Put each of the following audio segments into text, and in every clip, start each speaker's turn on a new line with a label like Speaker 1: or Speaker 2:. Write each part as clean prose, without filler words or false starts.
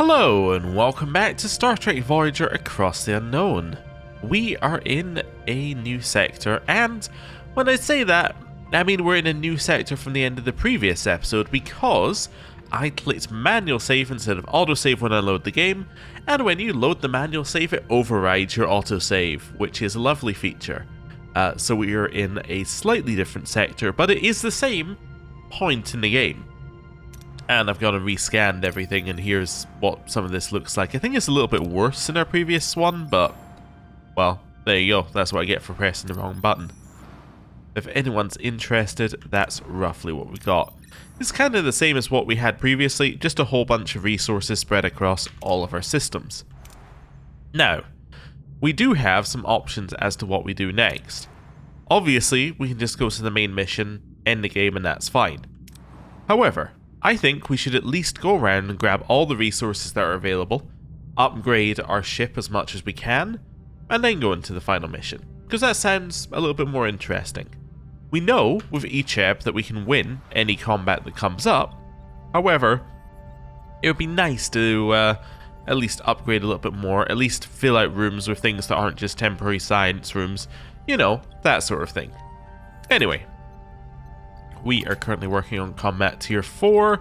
Speaker 1: Hello and welcome back to Star Trek Voyager Across the Unknown. We are in a new sector, and when I say that, I mean we're in a new sector from the end of the previous episode because I clicked manual save instead of autosave when I load the game, and when you load the manual save it overrides your autosave, which is a lovely feature. So we are in a slightly different sector, but it is the same point in the game. And I've gone and rescanned everything, and here's what some of this looks like. I think it's a little bit worse than our previous one, but, well, there you go. That's what I get for pressing the wrong button. If anyone's interested, that's roughly what we got. It's kind of the same as what we had previously, just a whole bunch of resources spread across all of our systems. Now, we do have some options as to what we do next. Obviously, we can just go to the main mission, end the game, and that's fine. However, I think we should at least go around and grab all the resources that are available, upgrade our ship as much as we can, and then go into the final mission, because that sounds a little bit more interesting. We know with each ebb that we can win any combat that comes up. However, it would be nice to at least upgrade a little bit more, at least fill out rooms with things that aren't just temporary science rooms, you know, that sort of thing. Anyway, we are currently working on Combat Tier 4,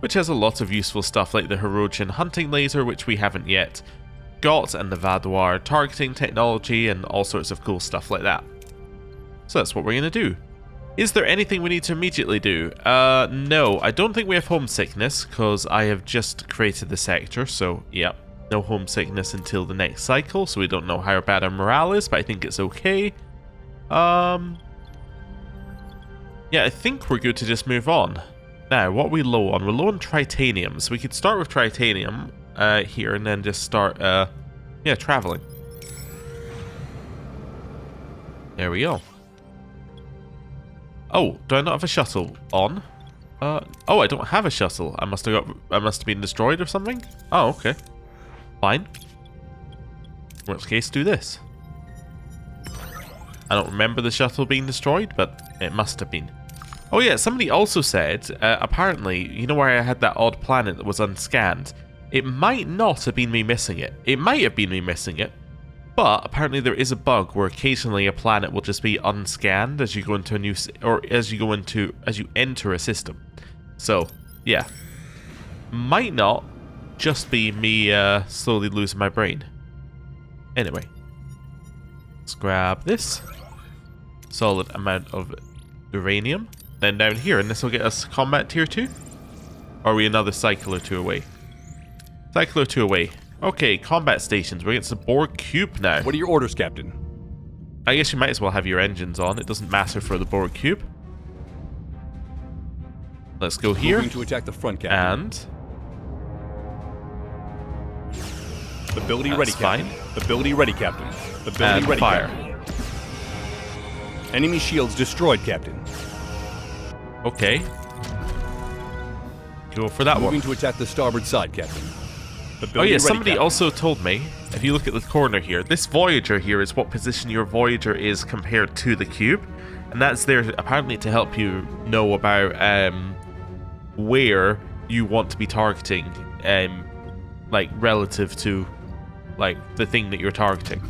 Speaker 1: which has a lot of useful stuff like the Herodian hunting laser, which we haven't yet got, and the Vadoir targeting technology, and all sorts of cool stuff like that. So that's what we're going to do. Is there anything we need to immediately do? No, I don't think we have homesickness, because I have just created the sector, so yeah, no homesickness until the next cycle, so we don't know how bad our morale is, but I think it's okay. Yeah, I think we're good to just move on. Now, what are we low on? We're low on tritanium, so we could start with tritanium here and then just start, traveling. There we go. Oh, do I not have a shuttle on? Oh, I don't have a shuttle. I must have been destroyed or something? Oh, okay. Fine. In which case, do this. I don't remember the shuttle being destroyed, but it must have been. Oh yeah, somebody also said, apparently, you know where I had that odd planet that was unscanned? It might not have been me missing it. It might have been me missing it, but apparently there is a bug where occasionally a planet will just be unscanned as you go into a new, or as you enter a system. So, yeah. Might not just be me slowly losing my brain. Anyway. Let's grab this. Solid amount of uranium. Then down here, and this will get us combat tier 2? Or are we another cycle or two away? Cycle or two away. Okay, combat stations. We're against the Borg cube now.
Speaker 2: What are your orders, Captain?
Speaker 1: I guess you might as well have your engines on. It doesn't matter for the Borg cube. Let's go here.
Speaker 2: Moving to attack the front, Captain.
Speaker 1: And
Speaker 2: ability ready, Captain.
Speaker 1: Fine.
Speaker 2: Ability ready, Captain. Ability ready,
Speaker 1: fire.
Speaker 2: Captain. Enemy shields destroyed, Captain.
Speaker 1: Okay. Go for that one.
Speaker 2: Moving to attack the starboard side, Captain.
Speaker 1: Oh yeah, somebody
Speaker 2: Captain.
Speaker 1: also told me, if you look at the corner here, this Voyager here is what position your Voyager is compared to the cube. And that's there apparently to help you know about where you want to be targeting, like relative to like the thing that you're targeting.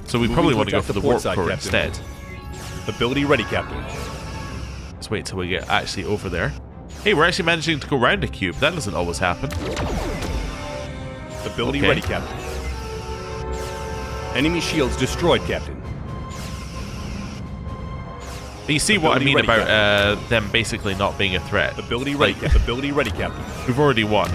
Speaker 1: So we probably want to go for the warp core instead.
Speaker 2: Ability ready, Captain.
Speaker 1: Let's wait till we get actually over there. Hey, we're actually managing to go around a cube. That doesn't always happen.
Speaker 2: Ability ready, Captain. Enemy shields destroyed, Captain.
Speaker 1: But you see what I mean about them basically not being a threat.
Speaker 2: Ability ready, Captain. Ability ready, Captain.
Speaker 1: We've already won.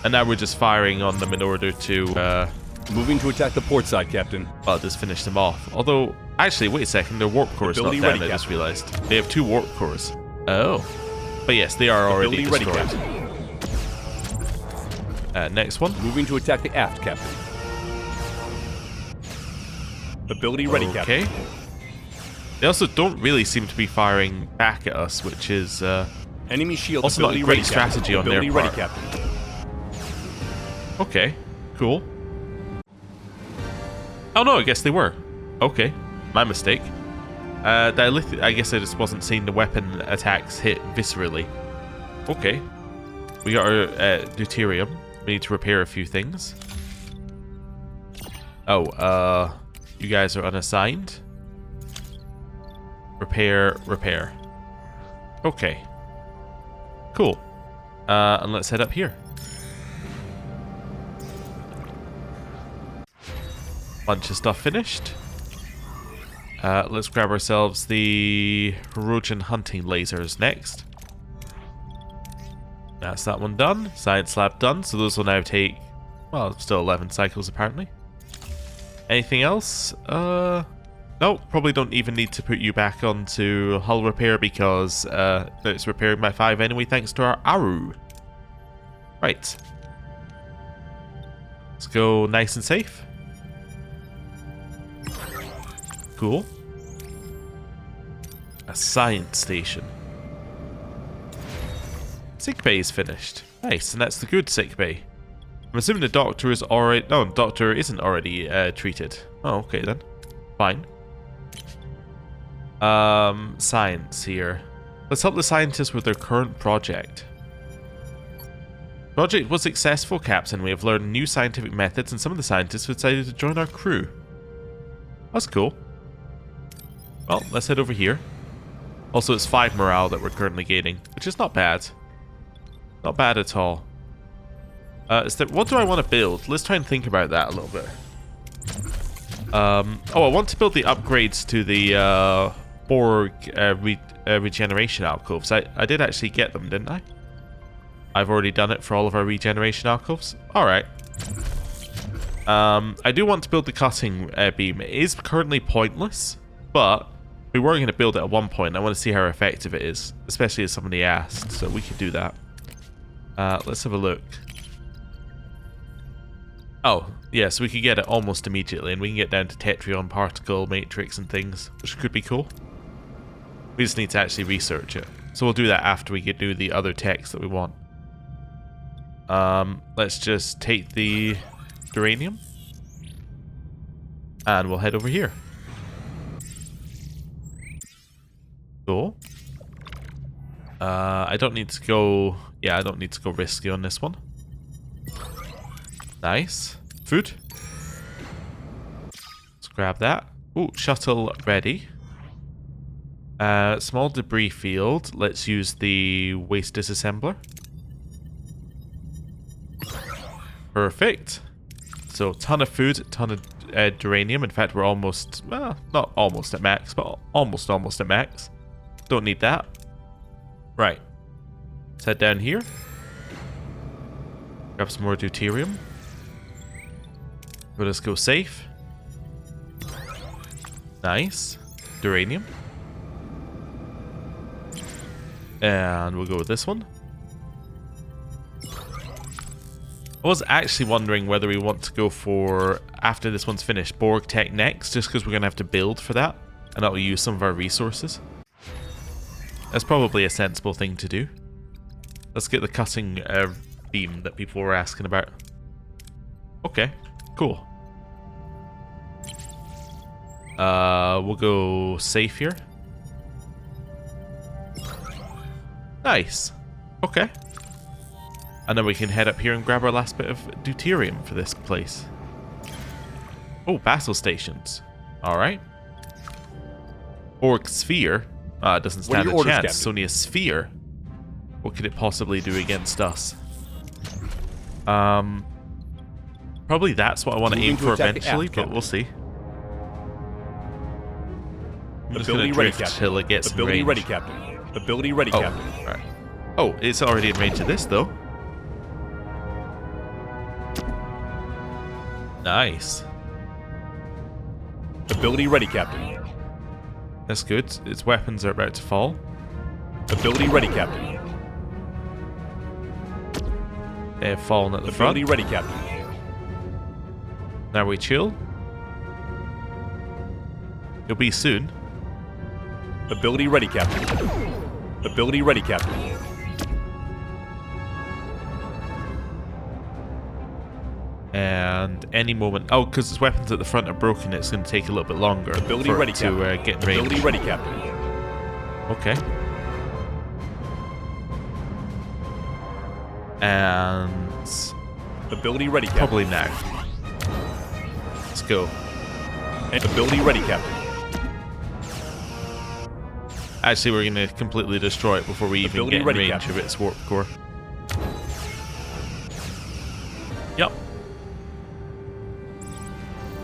Speaker 1: And now we're just firing on them in order to
Speaker 2: moving to attack the port side, Captain.
Speaker 1: Well, just finish them off. Although, actually, wait a second, their warp core is not down, I just realized. They have 2 warp cores. Oh. But yes, they are already destroyed. Next one.
Speaker 2: Moving to attack the aft, Captain. Ability ready, Captain.
Speaker 1: Okay. They also don't really seem to be firing back at us, which is
Speaker 2: enemy shield
Speaker 1: also not a great strategy on their part.
Speaker 2: Ready, Captain.
Speaker 1: Okay, cool. Oh no, I guess they were. Okay, my mistake. I guess I just wasn't seeing the weapon attacks hit viscerally. Okay. we got our deuterium. We need to repair a few things. Oh, you guys are unassigned. Repair. Okay. Cool. And let's head up here. Bunch of stuff finished. Let's grab ourselves the Hirogen hunting lasers next. That's that one done. Science lab done. So those will now take, well, still 11 cycles apparently. Anything else? No, probably don't even need to put you back onto hull repair because it's repaired by 5 anyway thanks to our Aru. Right. Let's go nice and safe. Cool. A science station. Sickbay is finished. Nice, and that's the good sickbay. I'm assuming the doctor is already... No, the doctor isn't already treated. Oh, okay then. Fine. Science here. Let's help the scientists with their current project. Project was successful, Captain. We have learned new scientific methods and some of the scientists have decided to join our crew. That's cool. Well, let's head over here. Also, it's 5 morale that we're currently gaining, which is not bad. Not bad at all. What do I want to build? Let's try and think about that a little bit. Oh, I want to build the upgrades to the Borg regeneration alcoves. I did actually get them, didn't I? I've already done it for all of our regeneration alcoves. Alright. I do want to build the cutting beam. It is currently pointless, but we were going to build it at one point. I want to see how effective it is, especially as somebody asked, so we could do that. Let's have a look. Oh, yeah, so we can get it almost immediately, and we can get down to Tetrion, particle, matrix, and things, which could be cool. We just need to actually research it. So we'll do that after we do the other techs that we want. Let's just take the uranium, and we'll head over here. Cool. I don't need to go... Yeah, I don't need to go risky on this one. Nice. Food. Let's grab that. Ooh, shuttle ready. Small debris field. Let's use the waste disassembler. Perfect. So, ton of food, ton of uranium. In fact, we're almost... Well, not almost at max, but almost at max. Don't need that. Right. Let's head down here. Grab some more deuterium. Let us go safe. Nice. Uranium. And we'll go with this one. I was actually wondering whether we want to go for, after this one's finished, Borg Tech next, just because we're going to have to build for that. And that will use some of our resources. That's probably a sensible thing to do. Let's get the cutting beam that people were asking about. Okay, cool. We'll go safe here. Nice. Okay. And then we can head up here and grab our last bit of deuterium for this place. Oh, battle stations. Alright. Borg sphere. It doesn't stand a chance. Captain? It's only a sphere. What could it possibly do against us? Probably that's what I want to aim for eventually, but we'll see. I'm just going to drift till it gets in range.
Speaker 2: Ability ready, Captain. Ability ready, Captain.
Speaker 1: Right. Oh, it's already in range of this, though. Nice.
Speaker 2: Ability ready, Captain.
Speaker 1: That's good. Its weapons are about to fall.
Speaker 2: Ability ready, Captain.
Speaker 1: They have fallen at the front.
Speaker 2: Ability ready, Captain.
Speaker 1: Now we chill. You'll be soon.
Speaker 2: Ability ready, Captain. Ability ready, Captain.
Speaker 1: And any moment... Oh, because its weapons at the front are broken, it's going to take a little bit longer
Speaker 2: Ability
Speaker 1: for
Speaker 2: ready,
Speaker 1: it to get in range.
Speaker 2: Ability ready, Captain.
Speaker 1: Okay. And
Speaker 2: Ability ready, Captain.
Speaker 1: probably now. Let's go.
Speaker 2: And ability ready, Captain.
Speaker 1: Actually, we're going to completely destroy it before we even
Speaker 2: Ability
Speaker 1: get in
Speaker 2: ready,
Speaker 1: range
Speaker 2: Captain.
Speaker 1: of its warp core. Yep.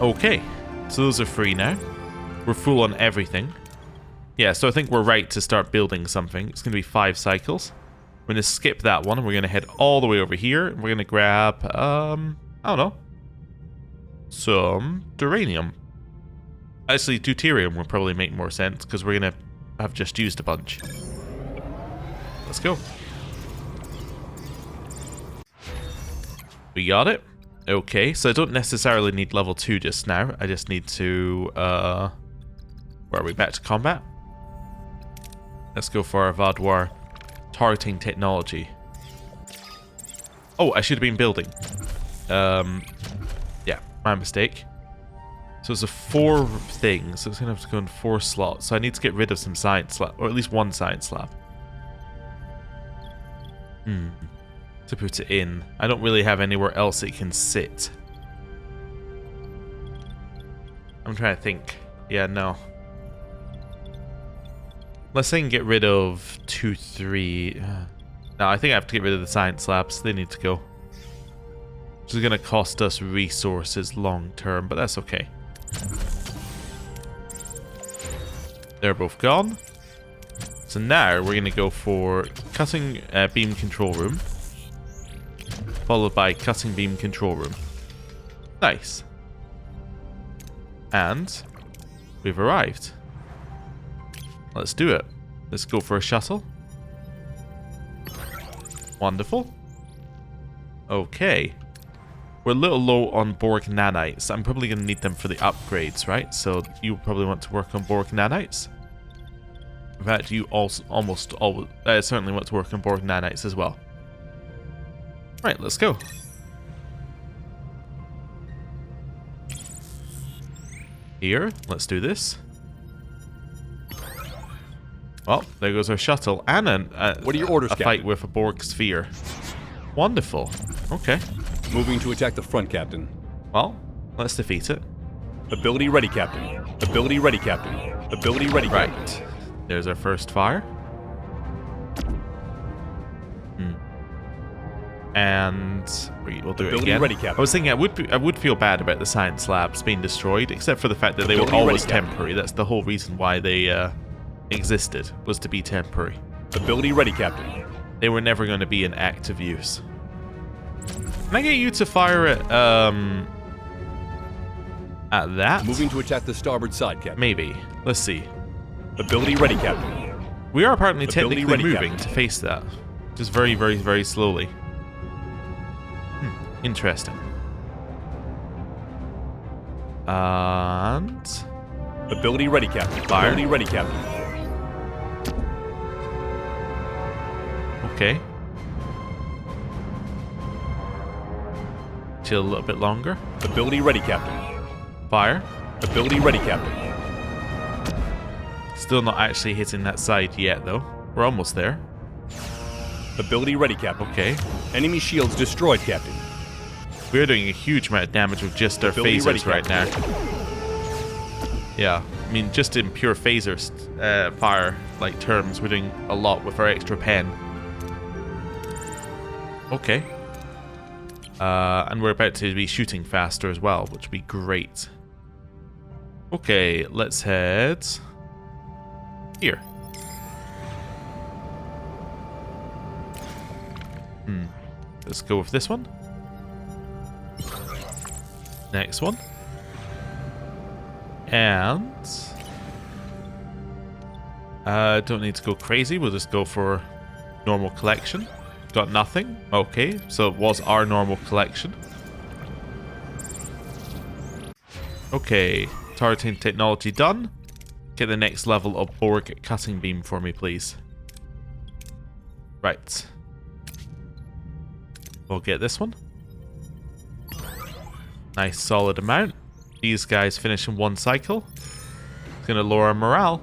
Speaker 1: Okay, so those are free now. We're full on everything. Yeah, so I think we're right to start building something. It's going to be 5 cycles. We're going to skip that one, and we're going to head all the way over here. And we're going to grab, I don't know, some duranium. Actually, deuterium would probably make more sense, because we're going to have just used a bunch. Let's go. We got it. Okay, so I don't necessarily need level 2 just now. I just need to, where are we? Back to combat? Let's go for our Vaadwaur targeting technology. Oh, I should have been building. Yeah, my mistake. So it's a 4 thing, so it's going to have to go in 4 slots. So I need to get rid of some science lab, or at least 1 science lab. To put it in. I don't really have anywhere else it can sit. I'm trying to think. Yeah, no. Let's say I can get rid of 2, 3. No, I think I have to get rid of the science labs. They need to go. Which is going to cost us resources long term, but that's okay. They're both gone. So now we're going to go for cutting beam control room. Followed by cutting beam control room. Nice. And we've arrived. Let's do it. Let's go for a shuttle. Wonderful. Okay. We're a little low on Borg nanites. I'm probably going to need them for the upgrades, right? So you probably want to work on Borg nanites. In fact, you also almost always certainly want to work on Borg nanites as well. Right, let's go. Here, let's do this. Well, there goes our shuttle and
Speaker 2: What are your orders,
Speaker 1: a
Speaker 2: Captain?
Speaker 1: fight with a Borg sphere. Wonderful. Okay.
Speaker 2: Moving to attack the front, Captain.
Speaker 1: Well, let's defeat it.
Speaker 2: Ability ready, Captain. Ability ready, Captain. Ability ready, Captain.
Speaker 1: Right. There's our first fire. And we'll do it
Speaker 2: Ability
Speaker 1: again.
Speaker 2: ready, Captain.
Speaker 1: I was thinking I would feel bad about the science labs being destroyed, except for the fact that they were
Speaker 2: Ability ready,
Speaker 1: always
Speaker 2: Captain.
Speaker 1: temporary. That's the whole reason why they existed, was to be temporary.
Speaker 2: Ability ready, Captain.
Speaker 1: They were never going to be in active use. Can I get you to fire at that?
Speaker 2: Moving to attack the starboard side, Captain.
Speaker 1: Maybe. Let's see.
Speaker 2: Ability ready, Captain.
Speaker 1: We are apparently
Speaker 2: Ability
Speaker 1: technically
Speaker 2: ready,
Speaker 1: moving
Speaker 2: Captain.
Speaker 1: to face that. Just very, very, very slowly. Interesting. And
Speaker 2: Ability ready, Captain.
Speaker 1: Fire.
Speaker 2: Ability ready, Captain.
Speaker 1: okay. Chill a little bit longer.
Speaker 2: Ability ready, Captain.
Speaker 1: Fire.
Speaker 2: Ability ready, Captain.
Speaker 1: Still not actually hitting that side yet, though. We're almost there.
Speaker 2: Ability ready, Captain.
Speaker 1: Okay.
Speaker 2: Enemy shields destroyed, Captain.
Speaker 1: We're doing a huge amount of damage with just our
Speaker 2: Ability ready,
Speaker 1: phasers right now. Yeah, I mean, just in pure phasers fire like terms, we're doing a lot with our extra pen. Okay. And we're about to be shooting faster as well, which would be great. Okay, let's head here. Let's go with this one. Next one. And don't need to go crazy. We'll just go for normal collection. Got nothing. Okay, so it was our normal collection. Okay, targeting technology done. Get the next level of Borg cutting beam for me, please. Right. We'll get this one. Nice solid amount. These guys finish in 1 cycle. It's going to lower our morale.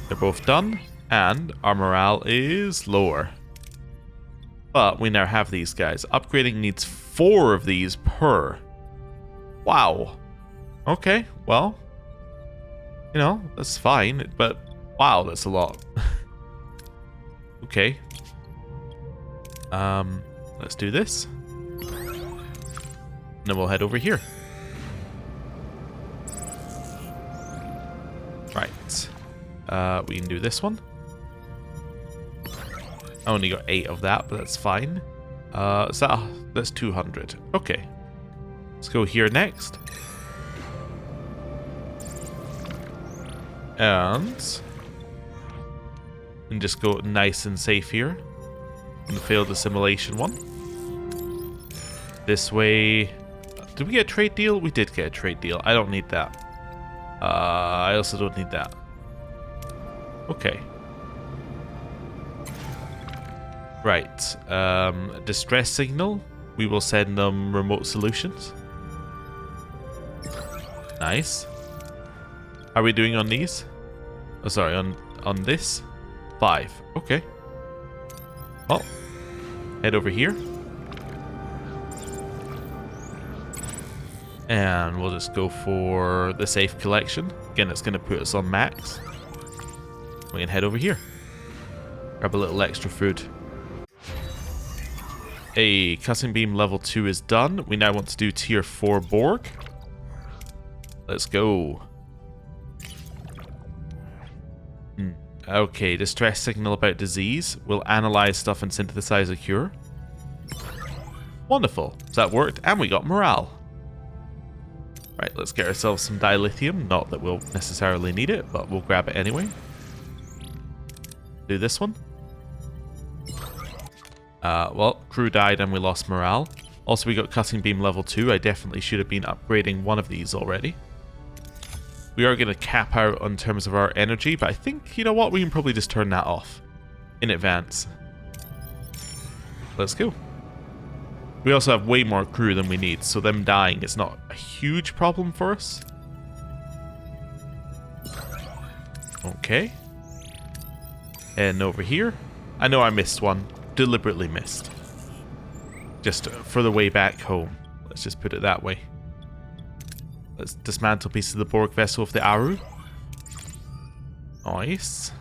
Speaker 1: They're both done. And our morale is lower. But we now have these guys. Upgrading needs 4 of these per. Wow. Okay, well, you know, that's fine, but wow, that's a lot. Okay. Let's do this. And then we'll head over here. Right. We can do this one. I only got 8 of that, but that's fine. So that's 200. Okay. Let's go here next. And just go nice and safe here. And fail the simulation one. This way. Did we get a trade deal? We did get a trade deal. I don't need that. I also don't need that. Okay. Right. Distress signal. We will send them remote solutions. Nice. How are we doing on these? Oh, sorry, on this? 5. Okay. Well, head over here. And we'll just go for the safe collection. Again, it's going to put us on max. We can head over here. Grab a little extra food. A cutting beam level 2 is done. We now want to do tier 4 Borg. Let's go. Okay, distress signal about disease. We'll analyze stuff and synthesize a cure. Wonderful. So that worked, and we got morale. Right, let's get ourselves some dilithium. Not that we'll necessarily need it, but we'll grab it anyway. Do this one. Well, crew died and we lost morale. Also, we got cutting beam level 2. I definitely should have been upgrading one of these already. We are going to cap out on terms of our energy, but I think, you know what, we can probably just turn that off in advance. Let's go. We also have way more crew than we need, so them dying is not a huge problem for us. Okay. And over here. I know I missed one. Deliberately missed. Just for the way back home. Let's just put it that way. Let's dismantle pieces of the Borg vessel with the Aru. Nice.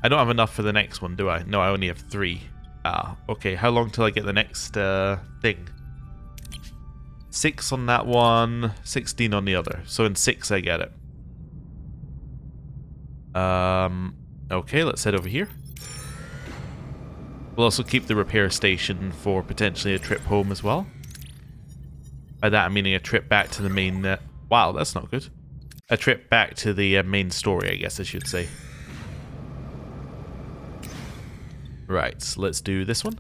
Speaker 1: I don't have enough for the next one, do I? No, I only have 3. Ah, okay. How long till I get the next thing? 6 on that one, 16 on the other. So in 6 I get it. Okay, let's head over here. We'll also keep the repair station for potentially a trip home as well. By that I'm meaning a trip back to the main... wow, that's not good. A trip back to the main story, I guess I should say. Right, let's do this one.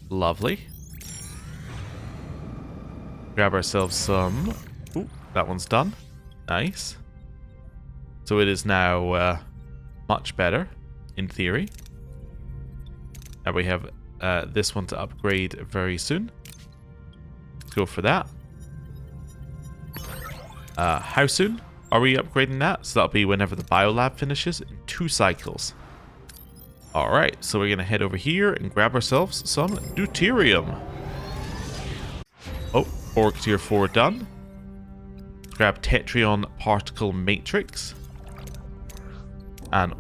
Speaker 1: Lovely. Grab ourselves some... Ooh, that one's done. Nice. So it is now much better, in theory. Now we have this one to upgrade very soon. Let's go for that. How soon are we upgrading that? So that'll be whenever the biolab finishes in 2 cycles. Alright, so we're going to head over here and grab ourselves some deuterium. Oh, Borg tier 4 done. Grab Tetrion particle matrix. And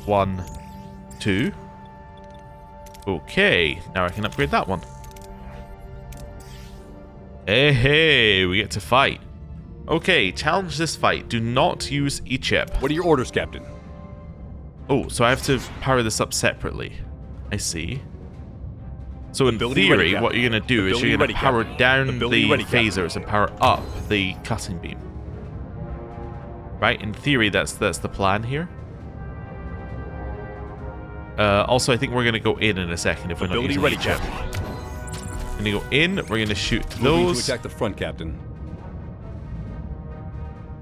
Speaker 1: 1, 2. Okay, now I can upgrade that one. Hey, we get to fight. Okay, challenge this fight. Do not use E-chip.
Speaker 2: What are your orders, Captain?
Speaker 1: Oh, so I have to power this up separately. I see. So in
Speaker 2: Ability
Speaker 1: theory,
Speaker 2: ready,
Speaker 1: what you're going to do is you're going to power down the phasers and power up the cutting beam. Right? In theory, that's the plan here. Also, I think we're going to go in a second if we're not using E-chip. We're going to go in, we're going to shoot those.
Speaker 2: To attack the front, Captain.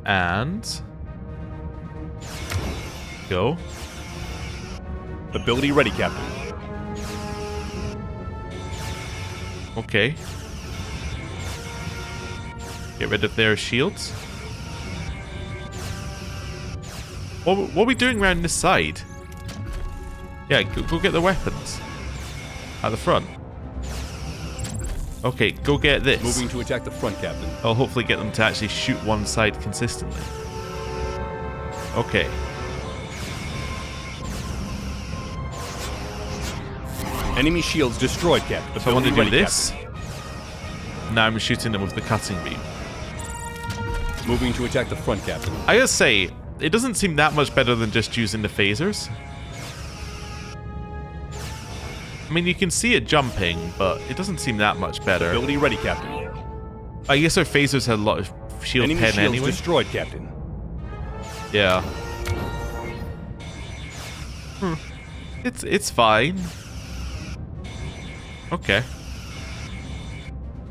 Speaker 1: And... go.
Speaker 2: Ability ready, Captain.
Speaker 1: Okay. Get rid of their shields. What are we doing around this side? Yeah, go get the weapons. At the front. Okay, go get this.
Speaker 2: Moving to attack the front, Captain.
Speaker 1: I'll hopefully get them to actually shoot one side consistently. Okay.
Speaker 2: Enemy shields destroyed, Captain.
Speaker 1: So I want to do
Speaker 2: Ability ready,
Speaker 1: this. Now I'm shooting them with the cutting beam.
Speaker 2: Captain. Moving to attack the front, Captain.
Speaker 1: I gotta say, it doesn't seem that much better than just using the phasers. I mean, you can see it jumping, but it doesn't seem that much better.
Speaker 2: Ability ready, Captain.
Speaker 1: I guess our phasers had a lot of shield
Speaker 2: Enemy
Speaker 1: pen
Speaker 2: shields
Speaker 1: anyway.
Speaker 2: destroyed, Captain.
Speaker 1: Yeah. It's fine. Okay.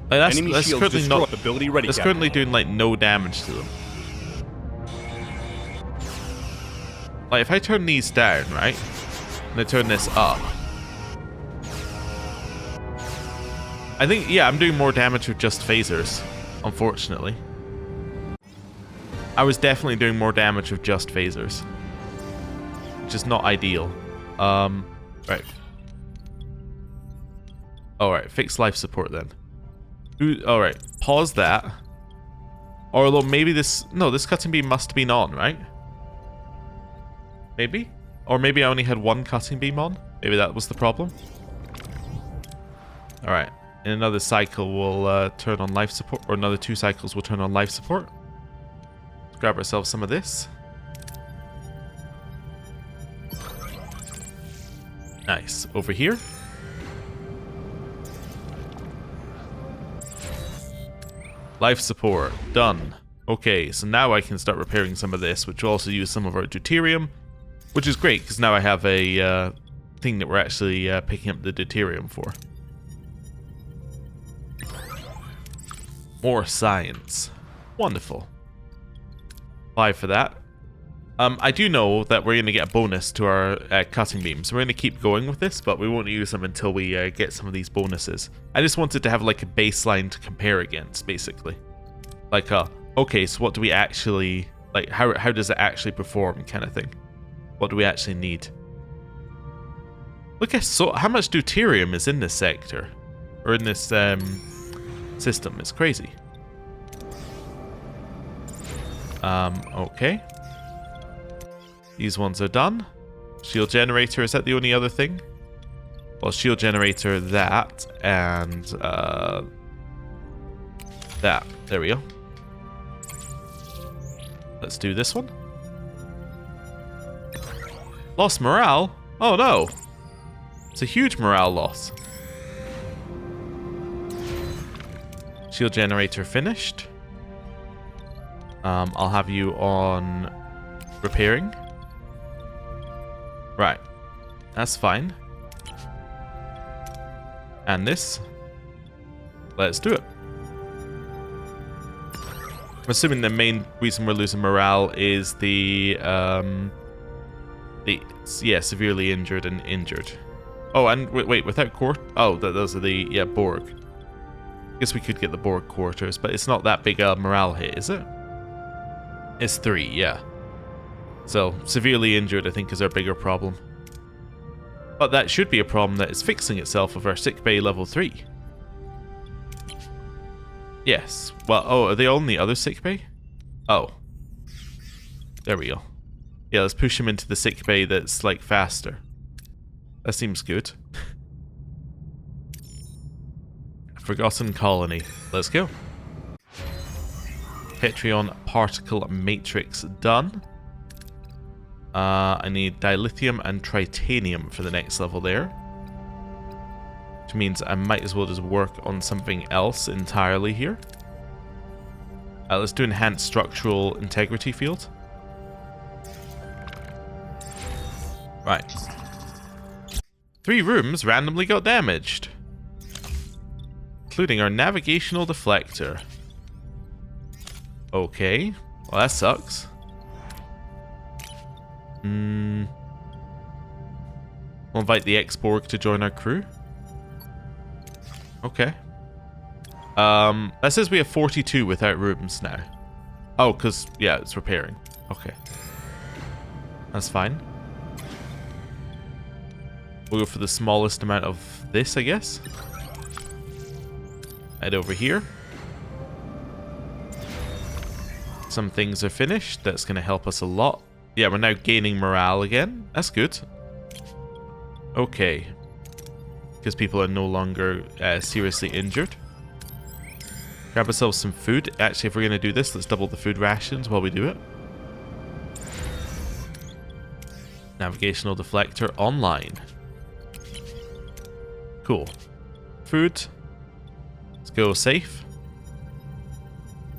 Speaker 1: Like,
Speaker 2: Enemy
Speaker 1: that's
Speaker 2: shields
Speaker 1: currently
Speaker 2: destroyed.
Speaker 1: not.
Speaker 2: Ability ready,
Speaker 1: That's
Speaker 2: Captain.
Speaker 1: currently doing like no damage to them. Like if I turn these down, right, and I turn this up, I think I'm doing more damage with just phasers. Unfortunately, I was definitely doing more damage with just phasers, which is not ideal. Right. Alright, fix life support then. Alright, pause that. Or although maybe this cutting beam must have been on, right? Maybe? Or maybe I only had one cutting beam on? Maybe that was the problem? Alright, in another cycle we'll turn on life support, or another 2 cycles we'll turn on life support. Let's grab ourselves some of this. Nice. Over here. Life support. Done. Okay, so now I can start repairing some of this, which will also use some of our deuterium, which is great, because now I have a thing that we're actually picking up the deuterium for. More science. Wonderful. 5 for that. I do know that we're going to get a bonus to our cutting beams. We're going to keep going with this, but we won't use them until we get some of these bonuses. I just wanted to have like a baseline to compare against, basically. Like, okay, so what do we actually, like, how does it actually perform kind of thing? What do we actually need? Look at how much deuterium is in this sector, or in this system. It's crazy. Okay. These ones are done. Shield generator, is that the only other thing? Well, shield generator, that, and that. There we go. Let's do this one. Lost morale? Oh no! It's a huge morale loss. Shield generator finished. I'll have you on repairing. Right. That's fine. And this. Let's do it. I'm assuming the main reason we're losing morale is the severely injured and injured. Oh, and wait, without those are the Borg. I guess we could get the Borg quarters, but it's not that big a morale hit, is it? It's 3, yeah. So, severely injured, I think, is our bigger problem. But that should be a problem that is fixing itself with our sickbay level 3. Yes. Well, are they on the other sickbay? Oh. There we go. Yeah, let's push him into the sickbay that's, like, faster. That seems good. Forgotten Colony. Let's go. Hetrion Particle Matrix done. I need dilithium and tritanium for the next level there. Which means I might as well just work on something else entirely here. Let's do enhanced structural integrity field. Right. 3 rooms randomly got damaged. Including our navigational deflector. Okay. Well, that sucks. We'll invite the X-Borg to join our crew. Okay. That says we have 42 without rooms now. Oh, because, yeah, it's repairing. Okay. That's fine. We'll go for the smallest amount of this, I guess. Head over here. Some things are finished. That's going to help us a lot. Yeah, we're now gaining morale again. That's good. Okay. Because people are no longer seriously injured. Grab ourselves some food. Actually, if we're going to do this, let's double the food rations while we do it. Navigational deflector online. Cool. Food. Let's go safe.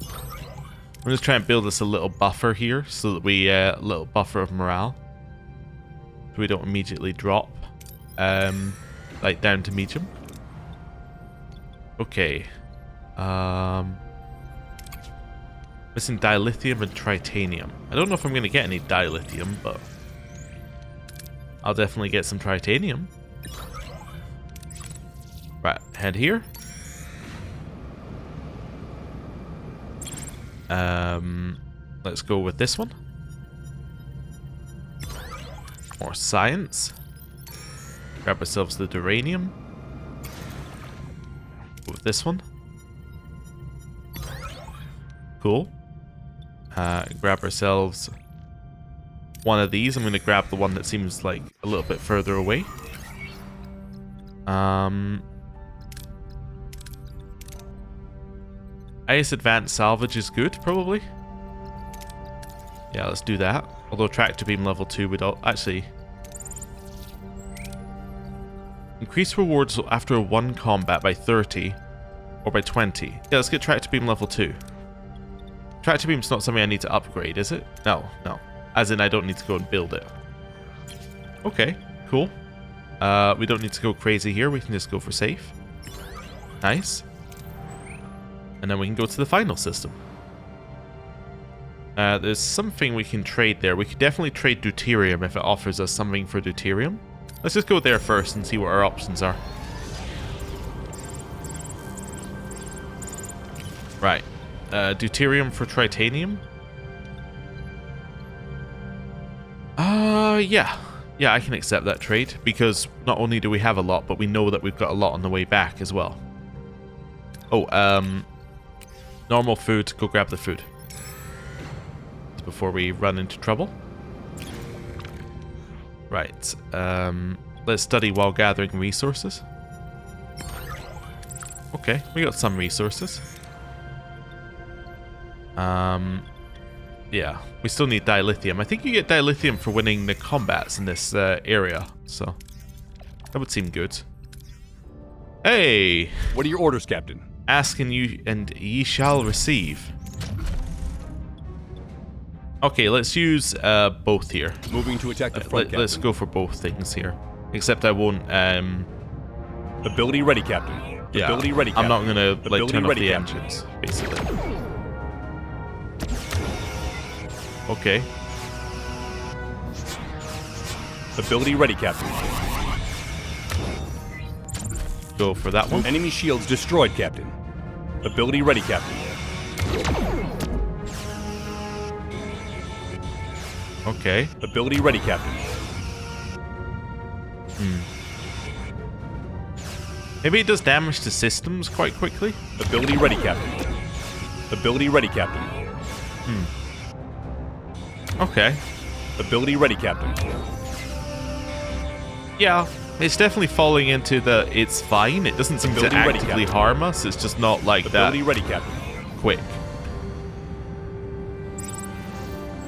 Speaker 1: I'm just trying to build us a little buffer here so that we a little buffer of morale. So we don't immediately drop like down to medium. Okay. Missing dilithium and tritanium. I don't know if I'm going to get any dilithium, but I'll definitely get some tritanium. Right, head here. Let's go with this one. More science. Grab ourselves the duranium. Go with this one. Cool. Grab ourselves one of these. I'm going to grab the one that seems like a little bit further away. I guess advanced salvage is good, probably. Yeah, let's do that. Although tractor beam level 2 would actually increase rewards after one combat by 30 or by 20. Yeah, let's get tractor beam level 2. Tractor beam's not something I need to upgrade, is it? No. As in, I don't need to go and build it. Okay, cool. We don't need to go crazy here. We can just go for safe. Nice. And then we can go to the final system. There's something we can trade there. We could definitely trade deuterium if it offers us something for deuterium. Let's just go there first and see what our options are. Right. Deuterium for tritanium? Yeah. Yeah, I can accept that trade, because not only do we have a lot, but we know that we've got a lot on the way back as well. Oh, normal food. Go grab the food before we run into trouble. Right. Let's study while gathering resources. Okay, we got some resources. Yeah, we still need dilithium. I think you get dilithium for winning the combats in this area, so that would seem good. Hey!
Speaker 2: What are your orders, Captain?
Speaker 1: Ask and ye shall receive. Okay, let's use both here.
Speaker 2: Moving to attack the front, Captain.
Speaker 1: Let's go for both things here. Except I won't.
Speaker 2: Ability ready, Captain.
Speaker 1: Yeah,
Speaker 2: Ability ready, Captain.
Speaker 1: I'm not gonna like turn off the
Speaker 2: Captain.
Speaker 1: engines, basically. Okay.
Speaker 2: Ability ready, Captain.
Speaker 1: Go for that one.
Speaker 2: Enemy shields destroyed, Captain. Ability ready, Captain.
Speaker 1: Okay.
Speaker 2: Ability ready, Captain.
Speaker 1: Maybe it does damage to systems quite quickly.
Speaker 2: Ability ready, Captain. Ability ready, Captain.
Speaker 1: Okay.
Speaker 2: Ability ready, Captain.
Speaker 1: Yeah, it's definitely falling into the it's fine. It doesn't seem to
Speaker 2: Ability ready,
Speaker 1: actively
Speaker 2: Captain.
Speaker 1: harm us. It's just not like
Speaker 2: Ability
Speaker 1: that
Speaker 2: ready, Captain.
Speaker 1: quick.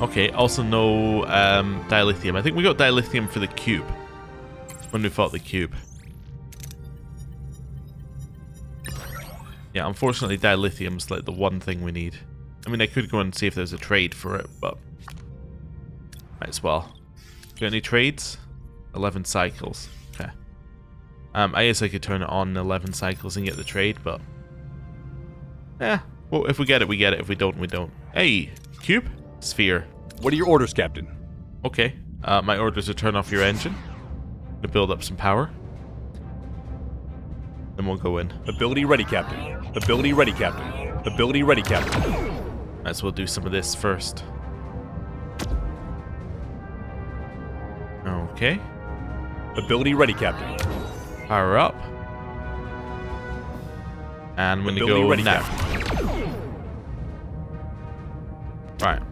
Speaker 1: Okay, also no dilithium. I think we got dilithium for the cube when we fought the cube. Yeah, unfortunately dilithium's like the one thing we need. I mean, I could go and see if there's a trade for it, but might as well. Got any trades? 11 cycles. Okay. I guess I could turn it on in 11 cycles and get the trade, but well, if we get it, we get it. If we don't, we don't. Hey, cube? Sphere.
Speaker 2: What are your orders, Captain?
Speaker 1: Okay. My orders are turn off your engine. To build up some power. Then we'll go in.
Speaker 2: Ability ready, Captain. Ability ready, Captain. Ability ready, Captain.
Speaker 1: Might as well do some of this first. Okay.
Speaker 2: Ability ready, Captain.
Speaker 1: Power up. And I'm going to
Speaker 2: Ability
Speaker 1: go
Speaker 2: ready,
Speaker 1: now.
Speaker 2: Captain.
Speaker 1: Right.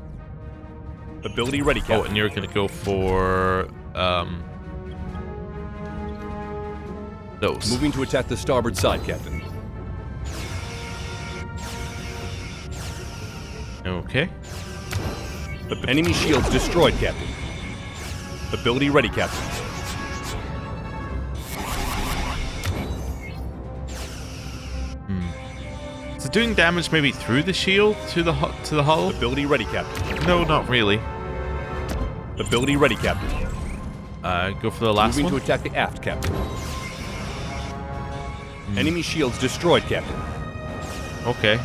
Speaker 2: Ability ready, Captain.
Speaker 1: Oh, and you're going to go for those.
Speaker 2: Moving to attack the starboard side, Captain.
Speaker 1: Okay.
Speaker 2: Enemy shields destroyed, Captain. Ability ready, Captain.
Speaker 1: Is it doing damage maybe through the shield to the hull?
Speaker 2: Ability ready, Captain.
Speaker 1: No, not really.
Speaker 2: Ability ready, Captain.
Speaker 1: Go for the last
Speaker 2: Moving
Speaker 1: one.
Speaker 2: to attack the aft, Captain. Enemy shields destroyed, Captain.
Speaker 1: Okay.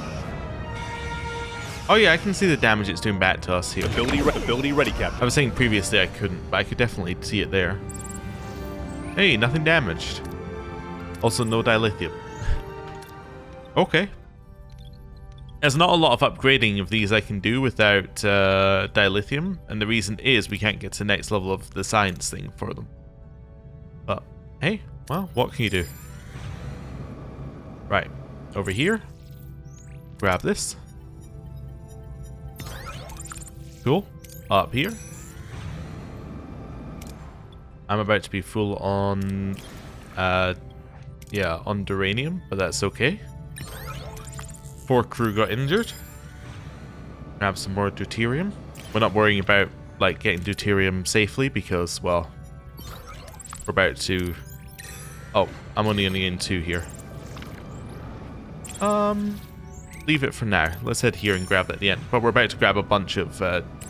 Speaker 1: Oh yeah, I can see the damage it's doing back to us here.
Speaker 2: Ability ready,
Speaker 1: I
Speaker 2: Captain.
Speaker 1: was saying previously I couldn't, but I could definitely see it there. Hey, nothing damaged. Also, no dilithium. Okay. There's not a lot of upgrading of these I can do without dilithium, and the reason is we can't get to the next level of the science thing for them. But, hey, well, what can you do? Right, over here. Grab this. Cool. Up here. I'm about to be full on, yeah, on duranium, but that's okay. 4 crew got injured. Grab some more deuterium. We're not worrying about, like, getting deuterium safely because, well, we're about to... Oh, I'm only in 2 here. Leave it for now. Let's head here and grab that at the end. But we're about to grab a bunch of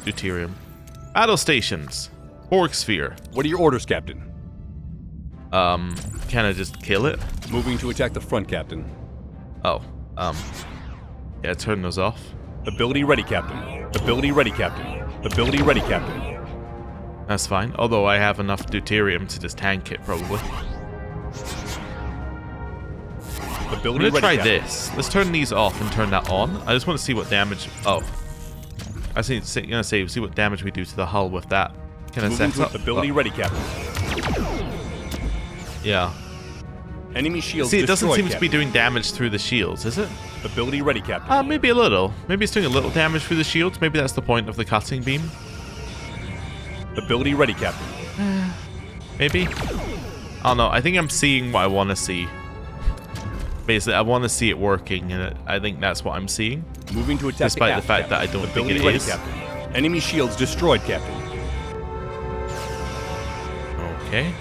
Speaker 1: deuterium. Battle stations. Borg sphere.
Speaker 2: What are your orders, Captain?
Speaker 1: Can I just kill it?
Speaker 2: Moving to attack the front, Captain.
Speaker 1: Oh, yeah, turn those off.
Speaker 2: Ability ready, Captain. Ability ready, Captain. Ability ready, Captain.
Speaker 1: That's fine. Although I have enough deuterium to just tank it, probably. I'm
Speaker 2: Ability
Speaker 1: gonna
Speaker 2: ready,
Speaker 1: try
Speaker 2: Captain.
Speaker 1: this. Let's turn these off and turn that on. I just want to see what damage... Oh. I was gonna say, see what damage we do to the hull with that. Can I
Speaker 2: Moving
Speaker 1: set
Speaker 2: to
Speaker 1: up?
Speaker 2: ability
Speaker 1: Oh,
Speaker 2: ready, Captain.
Speaker 1: yeah.
Speaker 2: Enemy shields
Speaker 1: See, it doesn't
Speaker 2: destroyed,
Speaker 1: seem to be
Speaker 2: Captain.
Speaker 1: doing damage through the shields, is it?
Speaker 2: Ability ready, Captain.
Speaker 1: Maybe a little. Maybe it's doing a little damage through the shields. Maybe that's the point of the cutting beam.
Speaker 2: Ability ready, Captain.
Speaker 1: Maybe. Oh no, I think I'm seeing what I want to see. Basically, I want to see it working, and I think that's what I'm seeing.
Speaker 2: Moving to attack
Speaker 1: Despite the
Speaker 2: aft,
Speaker 1: fact that I
Speaker 2: Captain.
Speaker 1: don't think
Speaker 2: Ability
Speaker 1: it
Speaker 2: ready,
Speaker 1: is.
Speaker 2: Captain. Enemy shields destroyed, Captain.
Speaker 1: Okay.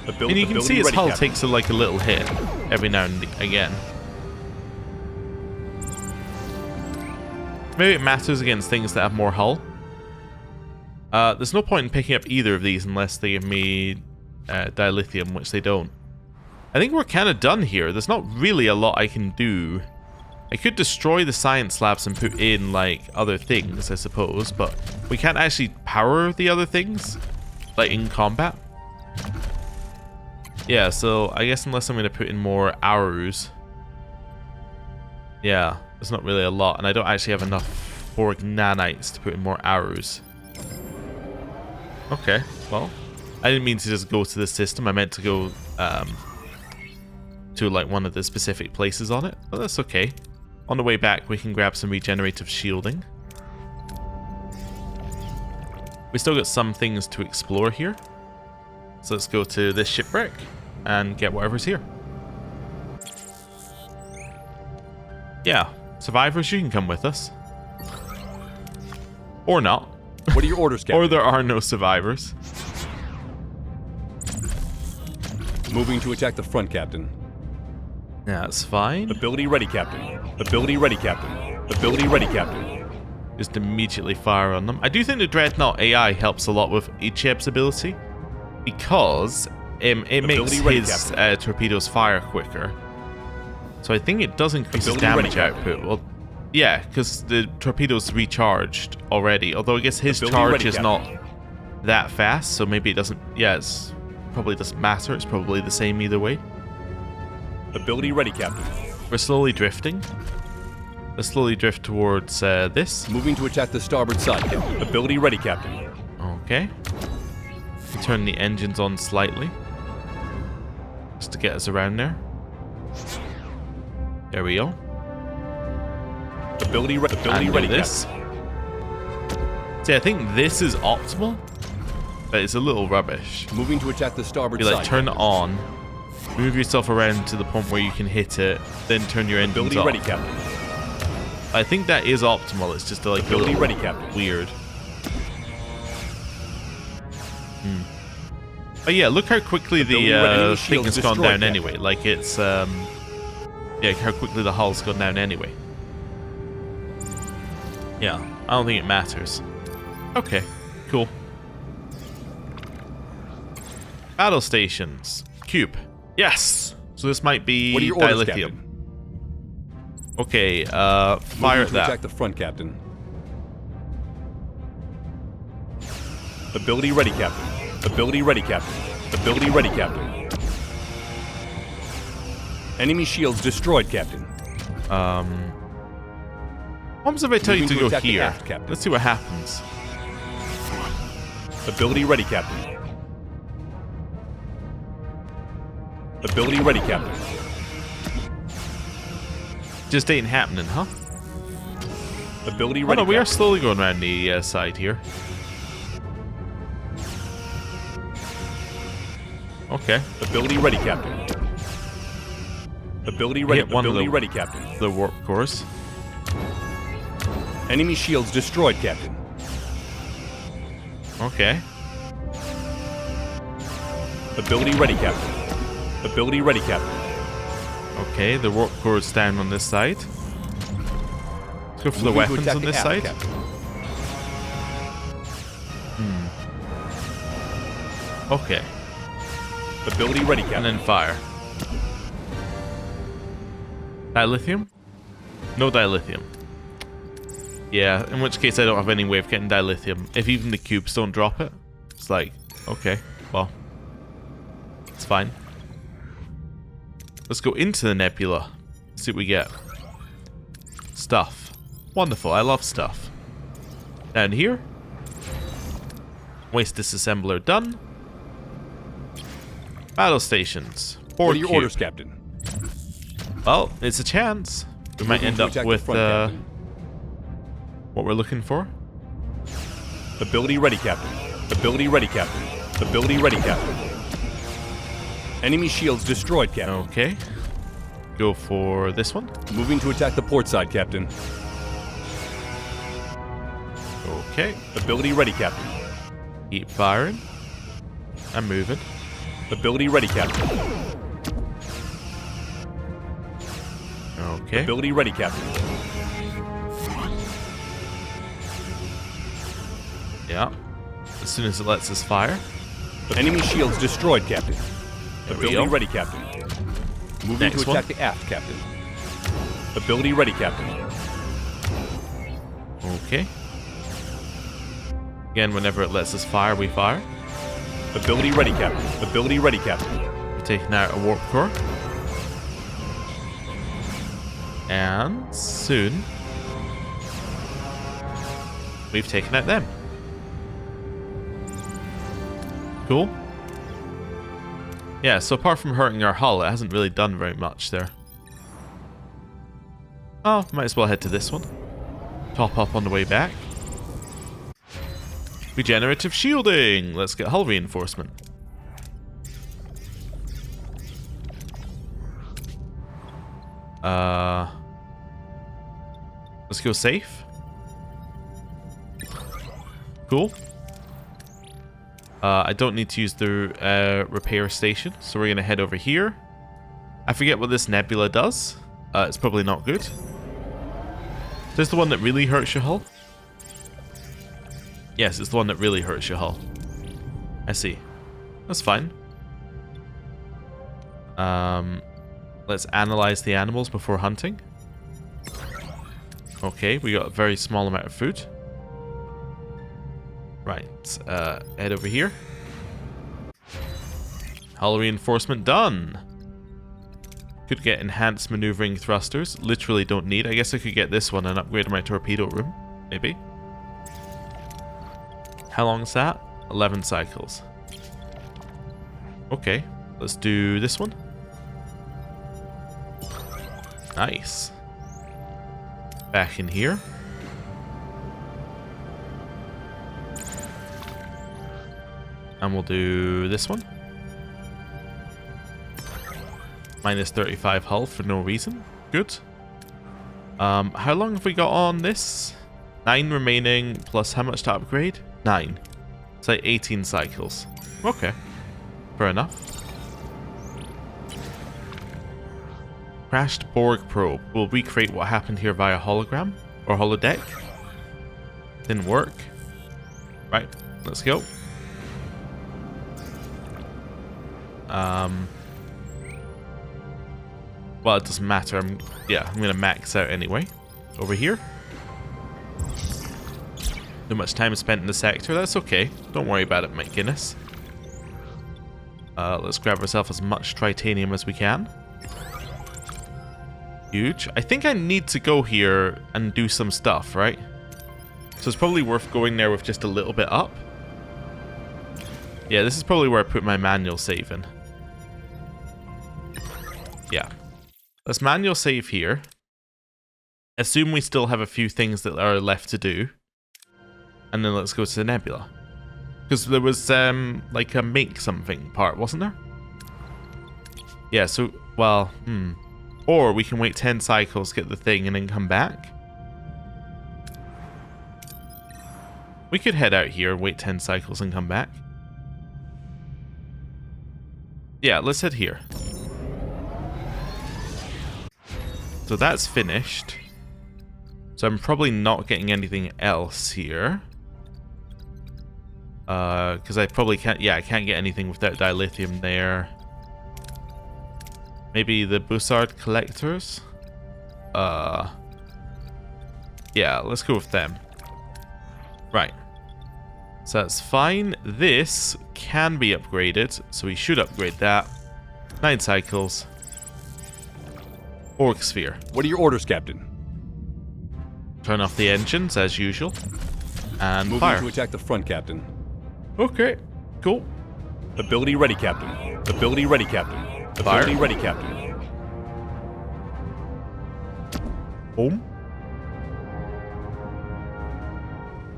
Speaker 2: Ability,
Speaker 1: And you can see its
Speaker 2: ready,
Speaker 1: hull
Speaker 2: Captain.
Speaker 1: takes like a little hit every now and again. Maybe it matters against things that have more hull. There's no point in picking up either of these unless they give me dilithium, which they don't. I think we're kind of done here. There's not really a lot I can do. I could destroy the science labs and put in, like, other things, I suppose, but we can't actually power the other things, like, in combat. Yeah, so I guess unless I'm going to put in more arrows. Yeah, there's not really a lot, and I don't actually have enough Borg nanites to put in more arrows. Okay, well, I didn't mean to just go to this system. I meant to go to like one of the specific places on it, but that's okay. On the way back, we can grab some regenerative shielding. We still got some things to explore here. So let's go to this shipwreck and get whatever's here. Yeah, survivors, you can come with us. Or not.
Speaker 2: What are your orders, Captain?
Speaker 1: Or there are no survivors.
Speaker 2: Moving to attack the front, Captain.
Speaker 1: Yeah, that's fine.
Speaker 2: Ability ready, Captain. Ability ready, Captain. Ability ready, Captain.
Speaker 1: Just immediately fire on them. I do think the Dreadnought AI helps a lot with Icheb's ability, because it makes
Speaker 2: ready,
Speaker 1: his torpedoes fire quicker. So I think it does increase his
Speaker 2: Ability ready,
Speaker 1: damage
Speaker 2: Captain.
Speaker 1: output. Well, yeah, because the torpedo's recharged already. Although I guess his
Speaker 2: Ability
Speaker 1: charge
Speaker 2: ready,
Speaker 1: is
Speaker 2: Captain.
Speaker 1: not that fast, so maybe it doesn't. Yeah, it's probably doesn't matter. It's probably the same either way.
Speaker 2: Ability ready, Captain.
Speaker 1: We're slowly drifting. Let's slowly drift towards this.
Speaker 2: Moving to attack the starboard side, Captain. Ability ready, Captain.
Speaker 1: Okay. We turn the engines on slightly. Just to get us around there. There we go.
Speaker 2: Ability ready,
Speaker 1: this.
Speaker 2: Captain.
Speaker 1: See, I think this is optimal, but it's a little rubbish.
Speaker 2: Moving to attack the starboard
Speaker 1: You
Speaker 2: side.
Speaker 1: like turn it on, move yourself around to the point where you can hit it, then turn your engines
Speaker 2: Ability
Speaker 1: off.
Speaker 2: ready, Captain.
Speaker 1: I think that is optimal. It's just like
Speaker 2: Ability
Speaker 1: a little
Speaker 2: ready, Captain.
Speaker 1: weird. But yeah, look how quickly
Speaker 2: Ability ready,
Speaker 1: the
Speaker 2: enemy
Speaker 1: thing
Speaker 2: shields
Speaker 1: has gone
Speaker 2: destroyed,
Speaker 1: down
Speaker 2: Captain.
Speaker 1: anyway. Like it's yeah, how quickly the hull's gone down anyway. Yeah, I don't think it matters. Okay, cool. Battle stations. Cube. Yes! So this might be
Speaker 2: What are your orders,
Speaker 1: dilithium.
Speaker 2: Captain?
Speaker 1: Okay, fire
Speaker 2: Moving
Speaker 1: at
Speaker 2: to
Speaker 1: that.
Speaker 2: attack the front, Captain. Ability ready, Captain. Ability ready, Captain. Ability ready, Captain. Enemy shields destroyed, Captain.
Speaker 1: What happens if I tell you
Speaker 2: Moving
Speaker 1: to
Speaker 2: to
Speaker 1: go
Speaker 2: attack the
Speaker 1: here?
Speaker 2: aft, Captain.
Speaker 1: Let's see what happens.
Speaker 2: Ability ready, Captain. Ability ready, Captain.
Speaker 1: Just ain't happening, huh?
Speaker 2: Ability
Speaker 1: Oh
Speaker 2: ready,
Speaker 1: no, we are
Speaker 2: Captain.
Speaker 1: slowly going around the side here. Okay.
Speaker 2: Ability ready, Captain. Ability ready.
Speaker 1: Hit one of
Speaker 2: Ability
Speaker 1: the-
Speaker 2: ready, Captain.
Speaker 1: The warp cores.
Speaker 2: Enemy shields destroyed, Captain.
Speaker 1: Okay.
Speaker 2: Ability ready, Captain. Ability ready, Captain.
Speaker 1: Okay, the warp core is down on this side. Let's go for the
Speaker 2: Moving to
Speaker 1: weapons
Speaker 2: attack
Speaker 1: on
Speaker 2: the
Speaker 1: this
Speaker 2: aft,
Speaker 1: side.
Speaker 2: Captain.
Speaker 1: Okay,
Speaker 2: Ability ready,
Speaker 1: and
Speaker 2: Captain.
Speaker 1: then fire. Dilithium? No dilithium. Yeah, in which case I don't have any way of getting dilithium. If even the cubes don't drop it, it's like, okay, well, it's fine. Let's go into the nebula. See what we get. Stuff. Wonderful, I love stuff. Down here. Waste disassembler done. Battle stations.
Speaker 2: What
Speaker 1: Borg
Speaker 2: are your
Speaker 1: cube.
Speaker 2: orders, Captain?
Speaker 1: Well, it's a chance. We might
Speaker 2: Moving
Speaker 1: end
Speaker 2: to
Speaker 1: up
Speaker 2: attack the
Speaker 1: with
Speaker 2: front, Captain.
Speaker 1: what we're looking for.
Speaker 2: Ability ready, Captain. Ability ready, Captain. Ability ready, Captain. Enemy shields destroyed, Captain.
Speaker 1: Okay. Go for this one.
Speaker 2: Moving to attack the port side, Captain.
Speaker 1: Okay.
Speaker 2: Ability ready, Captain.
Speaker 1: Keep firing. I'm moving.
Speaker 2: Ability ready, Captain.
Speaker 1: Okay.
Speaker 2: Ability ready, Captain.
Speaker 1: Yeah. As soon as it lets us fire.
Speaker 2: Enemy shields destroyed, Captain.
Speaker 1: There we
Speaker 2: Ability
Speaker 1: go.
Speaker 2: ready, Captain. Moving
Speaker 1: Next
Speaker 2: to
Speaker 1: one.
Speaker 2: attack the aft, Captain. Ability ready, Captain.
Speaker 1: Okay. Again, whenever it lets us fire, we fire.
Speaker 2: Ability ready, Captain. Ability ready, Captain.
Speaker 1: We're taking out a warp core. And soon, we've taken out them. Cool. Yeah, so apart from hurting our hull, it hasn't really done very much there. Oh, might as well head to this one. Top up on the way back. Regenerative shielding! Let's get hull reinforcement. Let's go safe. Cool. I don't need to use the repair station, so we're going to head over here. I forget what this nebula does. It's probably not good. Is this the one that really hurts your hull? Yes, it's the one that really hurts your hull. I see. That's fine. Let's analyze the animals before hunting. Okay, we got a very small amount of food. Right, head over here. Hull reinforcement done. Could get enhanced maneuvering thrusters. Literally don't need. I guess I could get this one and upgrade my torpedo room. Maybe. How long is that? 11 cycles. Okay, let's do this one. Nice. Back in here. And we'll do this one. Minus 35 hull for no reason. Good. How long have we got on this? 9 remaining, plus how much to upgrade? 9. It's like 18 cycles. Okay. Fair enough. Crashed Borg probe. We'll recreate what happened here via hologram or holodeck. Didn't work. Right, let's go. Well, it doesn't matter. I'm gonna max out anyway. Over here. Too much time spent in the sector. That's okay. Don't worry about it, Mike Guinness. Let's grab ourselves as much titanium as we can. Huge. I think I need to go here and do some stuff, right? So it's probably worth going there with just a little bit up. Yeah, this is probably where I put my manual save in. Yeah. Let's manual save here. Assume we still have a few things that are left to do. And then let's go to the nebula. Because there was, like a make something part, wasn't there? Yeah, so, well, Or we can wait 10 cycles, get the thing, and then come back. We could head out here, wait 10 cycles, and come back. Yeah, let's head here. So that's finished. So I'm probably not getting anything else here. Because I probably can't... Yeah, I can't get anything without dilithium there. Maybe the Bussard collectors? Yeah, let's go with them. Right. So that's fine. This can be upgraded, so we should upgrade that. 9 cycles. Orc sphere.
Speaker 2: What are your orders, Captain?
Speaker 1: Turn off the engines as usual. And
Speaker 2: Moving
Speaker 1: fire.
Speaker 2: to attack the front, Captain.
Speaker 1: Okay, cool.
Speaker 2: Ability ready, Captain. Ability ready, Captain.
Speaker 1: Fire.
Speaker 2: Ability ready, Captain.
Speaker 1: Boom.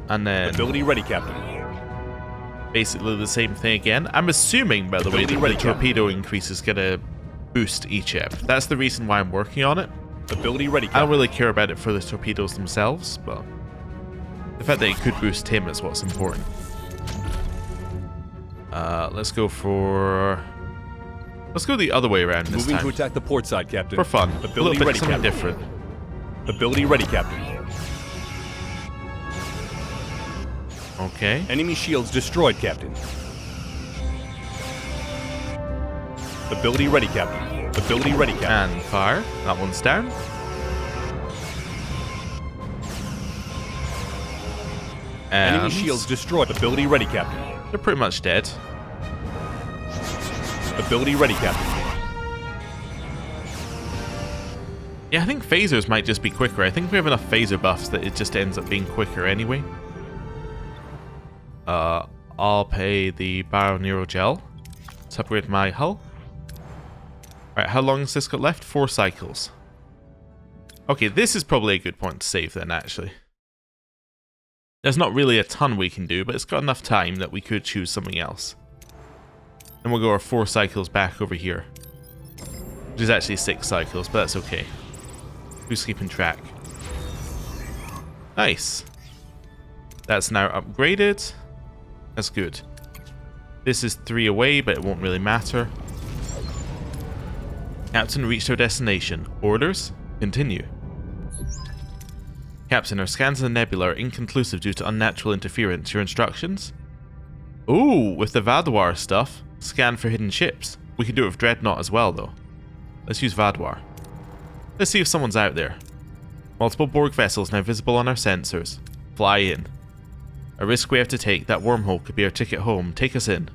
Speaker 1: And then
Speaker 2: Ability ready, Captain.
Speaker 1: basically the same thing again. I'm assuming, by the way,
Speaker 2: Ability
Speaker 1: that
Speaker 2: ready,
Speaker 1: the
Speaker 2: Captain.
Speaker 1: torpedo increase is going to boost each ep. That's the reason why I'm working on it.
Speaker 2: Ability ready,
Speaker 1: I
Speaker 2: Captain.
Speaker 1: don't really care about it for the torpedoes themselves, but the fact that it could boost him is what's important. Let's go for... Let's go the other way around this
Speaker 2: Moving
Speaker 1: time.
Speaker 2: to attack the port side, Captain.
Speaker 1: For fun.
Speaker 2: Ability
Speaker 1: a little bit
Speaker 2: ready,
Speaker 1: something
Speaker 2: Captain.
Speaker 1: different.
Speaker 2: Ability ready, Captain.
Speaker 1: Okay.
Speaker 2: Enemy shields destroyed, Captain. Ability ready, Captain. Ability ready, Captain.
Speaker 1: And fire. That one's down. And
Speaker 2: Enemy shields destroyed. Ability ready, Captain.
Speaker 1: they're pretty much dead.
Speaker 2: Ability ready, Captain.
Speaker 1: Yeah, I think phasers might just be quicker. I think we have enough phaser buffs that it just ends up being quicker anyway. I'll pay the Bioneural to upgrade my hull. Right, how long has this got left? 4 cycles. Okay, this is probably a good point to save then, actually. There's not really a ton we can do, but it's got enough time that we could choose something else. And we'll go our 4 cycles back over here. Which is actually 6 cycles, but that's okay. Who's keeping track? Nice. That's now upgraded. That's good. This is 3 away, but it won't really matter. Captain reached our destination. Orders? Continue. Captain, our scans of the nebula are inconclusive due to unnatural interference. Your instructions? Ooh, with the Vadoir stuff. Scan for hidden ships. We can do it with Dreadnought as well, though. Let's use Vadoir. Let's see if someone's out there. Multiple Borg vessels now visible on our sensors. Fly in. A risk we have to take. That wormhole could be our ticket home. Take us in.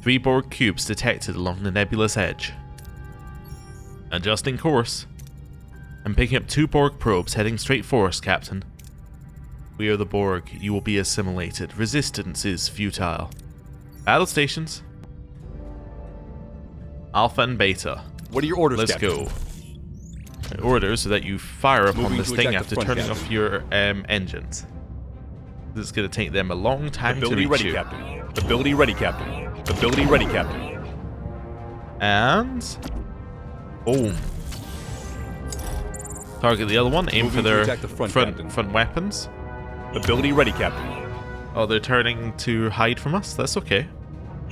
Speaker 1: 3 Borg cubes detected along the nebula's edge. Adjusting course. I'm picking up 2 Borg probes heading straight for us, Captain. We are the Borg. You will be assimilated. Resistance is futile. Battle stations. Alpha and Beta.
Speaker 2: What are your orders,
Speaker 1: Let's
Speaker 2: Captain?
Speaker 1: go. My orders so that you fire upon
Speaker 2: Moving
Speaker 1: this
Speaker 2: to
Speaker 1: thing
Speaker 2: attack
Speaker 1: after
Speaker 2: the front,
Speaker 1: turning off your engines. This is going to take them a long time
Speaker 2: Ability
Speaker 1: to reach
Speaker 2: ready,
Speaker 1: you.
Speaker 2: Captain. Ability ready, Captain. Ability ready, Captain.
Speaker 1: And boom. Target the other one. Aim
Speaker 2: Moving
Speaker 1: for
Speaker 2: to
Speaker 1: their
Speaker 2: attack the front, Captain.
Speaker 1: front weapons.
Speaker 2: Ability ready, Captain.
Speaker 1: Oh, they're turning to hide from us. That's okay.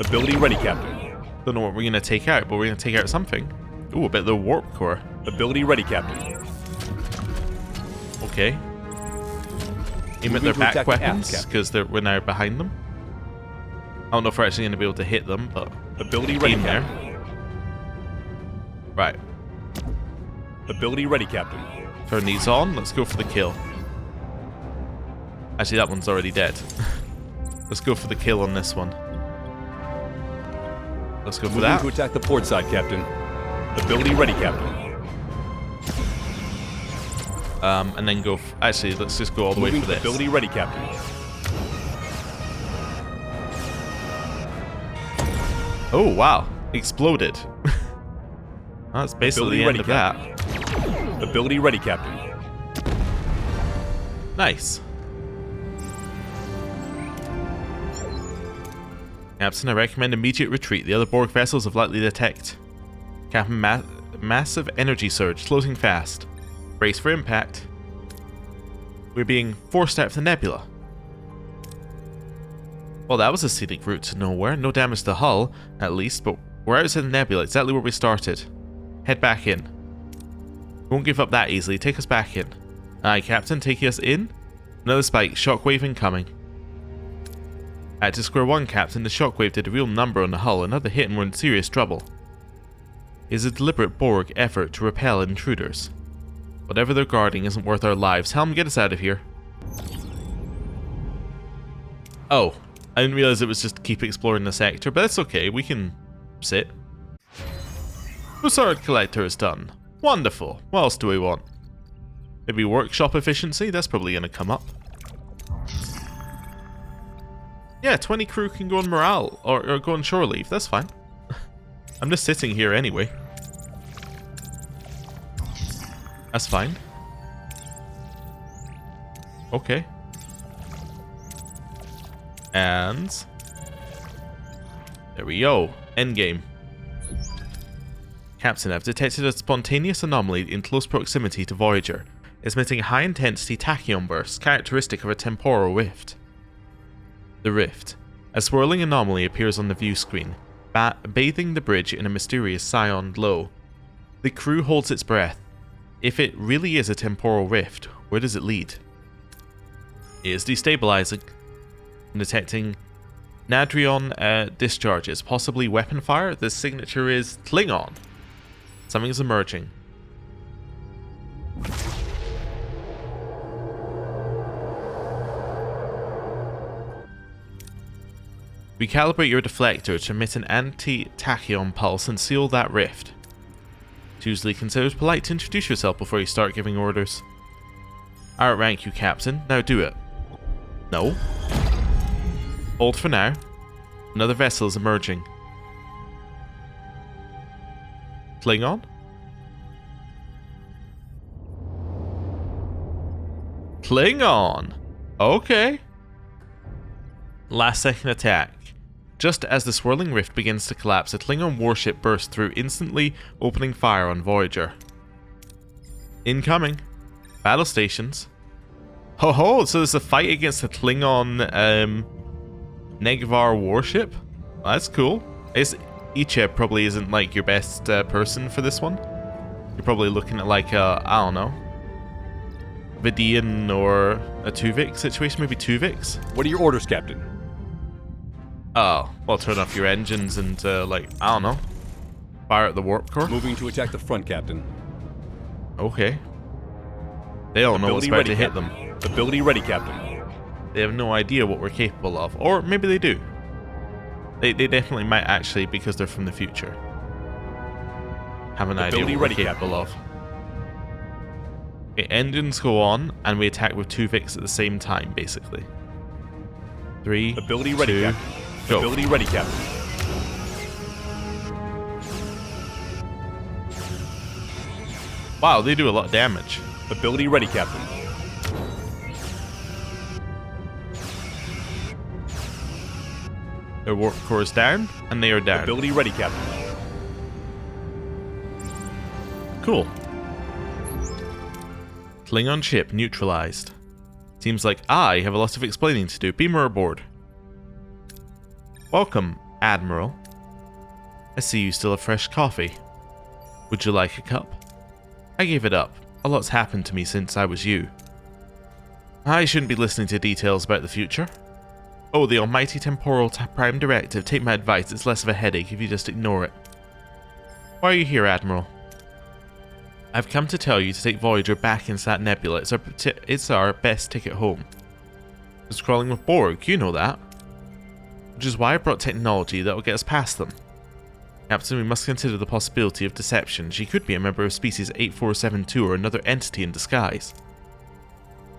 Speaker 2: Ability ready, Captain.
Speaker 1: Don't know what we're going to take out, but we're going to take out something. Ooh, a bit of the warp core.
Speaker 2: Ability ready, Captain.
Speaker 1: Okay. Aim at
Speaker 2: Moving
Speaker 1: their
Speaker 2: to
Speaker 1: back
Speaker 2: attack the aft,
Speaker 1: weapons,
Speaker 2: Captain.
Speaker 1: because we're now behind them. I don't know if we're actually going to be able to hit them, but
Speaker 2: Ability ready,
Speaker 1: aim there.
Speaker 2: Captain.
Speaker 1: Right.
Speaker 2: Ability ready, Captain.
Speaker 1: Turn these on. Let's go for the kill. Actually, that one's already dead. Let's go for the kill on this one. Let's go for
Speaker 2: Moving
Speaker 1: that.
Speaker 2: to attack the port side, Captain. Ability ready, Captain.
Speaker 1: And then go... Actually, let's just go all the way
Speaker 2: Moving
Speaker 1: for
Speaker 2: to
Speaker 1: this.
Speaker 2: ability ready, Captain.
Speaker 1: Oh, wow. Exploded. That's basically
Speaker 2: Ability
Speaker 1: the end
Speaker 2: ready,
Speaker 1: of that.
Speaker 2: Captain. Ability ready, Captain.
Speaker 1: Nice. Captain, I recommend immediate retreat. The other Borg vessels have likely detect. Captain, massive energy surge, closing fast. Brace for impact. We're being forced out of the nebula. Well, that was a scenic route to nowhere. No damage to the hull, at least, but we're outside the nebula, exactly where we started. Head back in. Won't give up that easily. Take us back in. Aye, Captain, taking us in. Another spike. Shockwave incoming. At to square one, Captain. The shockwave did a real number on the hull. Another hit and we're in serious trouble. It is a deliberate Borg effort to repel intruders. Whatever they're guarding isn't worth our lives. Helm, get us out of here. Oh, I didn't realize it was just to keep exploring the sector, but that's okay. We can sit. Bussard collector is done. Wonderful. What else do we want? Maybe workshop efficiency? That's probably going to come up. Yeah, 20 crew can go on morale, or go on shore leave. That's fine. I'm just sitting here anyway. That's fine. Okay. And there we go. Endgame. Captain, I've detected a spontaneous anomaly in close proximity to Voyager, emitting high-intensity tachyon bursts characteristic of a temporal rift. The rift. A swirling anomaly appears on the view screen, bathing the bridge in a mysterious cyan glow. The crew holds its breath. If it really is a temporal rift, where does it lead? It is destabilizing. Detecting Nadrion discharges, possibly weapon fire. The signature is Klingon. Something is emerging. Recalibrate your deflector to emit an anti-tachyon pulse and seal that rift. It's usually considered polite to introduce yourself before you start giving orders. I outrank you, Captain. Now do it. No. Hold for now. Another vessel is emerging. Klingon? Klingon! Okay. Last second attack. Just as the swirling rift begins to collapse, a Klingon warship bursts through, instantly opening fire on Voyager. Incoming. Battle stations. Ho ho! So there's a fight against the Klingon Negvar warship? That's cool. Icha probably isn't like your best person for this one. You're probably looking at like a, I don't know, Vidian or a Tuvix situation, maybe Tuvix?
Speaker 2: What are your orders, Captain?
Speaker 1: Oh, well, turn off your engines and, like, I don't know, fire at the warp core?
Speaker 2: Moving to attack the front, Captain.
Speaker 1: Okay. They don't know what's about to hit them.
Speaker 2: Ability ready, Captain.
Speaker 1: They have no idea what we're capable of. Or maybe they do. They definitely might actually, because they're from the future, have an idea
Speaker 2: Ability
Speaker 1: what we're
Speaker 2: ready,
Speaker 1: capable of. Okay, engines go on, and we attack with 2 Vics at the same time, basically. 3,
Speaker 2: Ability ready,
Speaker 1: 2,
Speaker 2: Captain.
Speaker 1: go.
Speaker 2: Ability ready, Captain.
Speaker 1: Wow, they do a lot of damage.
Speaker 2: Ability ready, Captain.
Speaker 1: Their warp core is down, and they are down.
Speaker 2: Ability ready, Captain.
Speaker 1: Cool. Klingon ship neutralized. Seems like I have a lot of explaining to do. Beamer aboard. Welcome, Admiral. I see you still have fresh coffee. Would you like a cup? I gave it up. A lot's happened to me since I was you. I shouldn't be listening to details about the future. Oh, the almighty temporal prime directive. Take my advice, it's less of a headache if you just ignore it. Why are you here, Admiral? I've come to tell you to take Voyager back into that nebula. It's our best ticket home. It's crawling with Borg, you know that. Which is why I brought technology that will get us past them. Captain, we must consider the possibility of deception. She could be a member of species 8472 or another entity in disguise.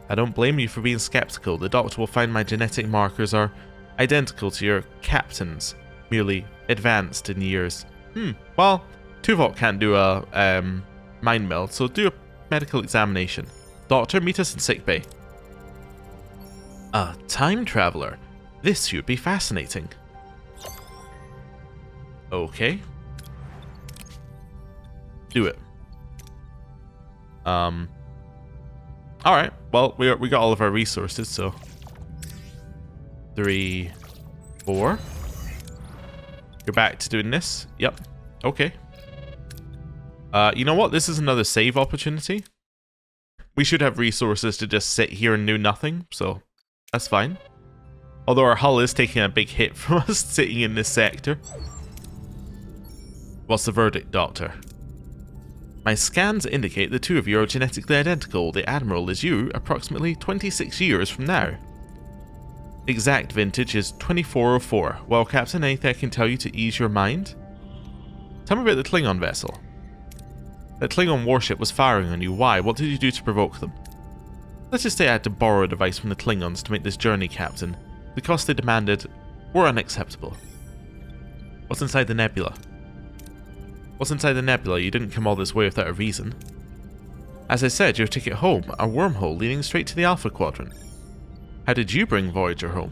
Speaker 1: I don't blame you for being skeptical. The doctor will find my genetic markers are identical to your captain's, merely advanced in years. Well, Tuvok can't do a mind meld, so do a medical examination. Doctor, meet us in sickbay. A time traveler. This should be fascinating. Okay. Do it. Alright, well, we got all of our resources, so 3, 4. You're back to doing this? Yep. Okay. You know what? This is another save opportunity. We should have resources to just sit here and do nothing, so that's fine. Although our hull is taking a big hit from us sitting in this sector. What's the verdict, Doctor? My scans indicate the two of you are genetically identical. The Admiral is you approximately 26 years from now. Exact vintage is 2404. Well, Captain, anything I can tell you to ease your mind? Tell me about the Klingon vessel. That Klingon warship was firing on you. Why? What did you do to provoke them? Let's just say I had to borrow a device from the Klingons to make this journey, Captain. The costs they demanded were unacceptable. What's inside the nebula? What's inside the nebula? You didn't come all this way without a reason. As I said, your ticket home, a wormhole leading straight to the Alpha Quadrant. How did you bring Voyager home?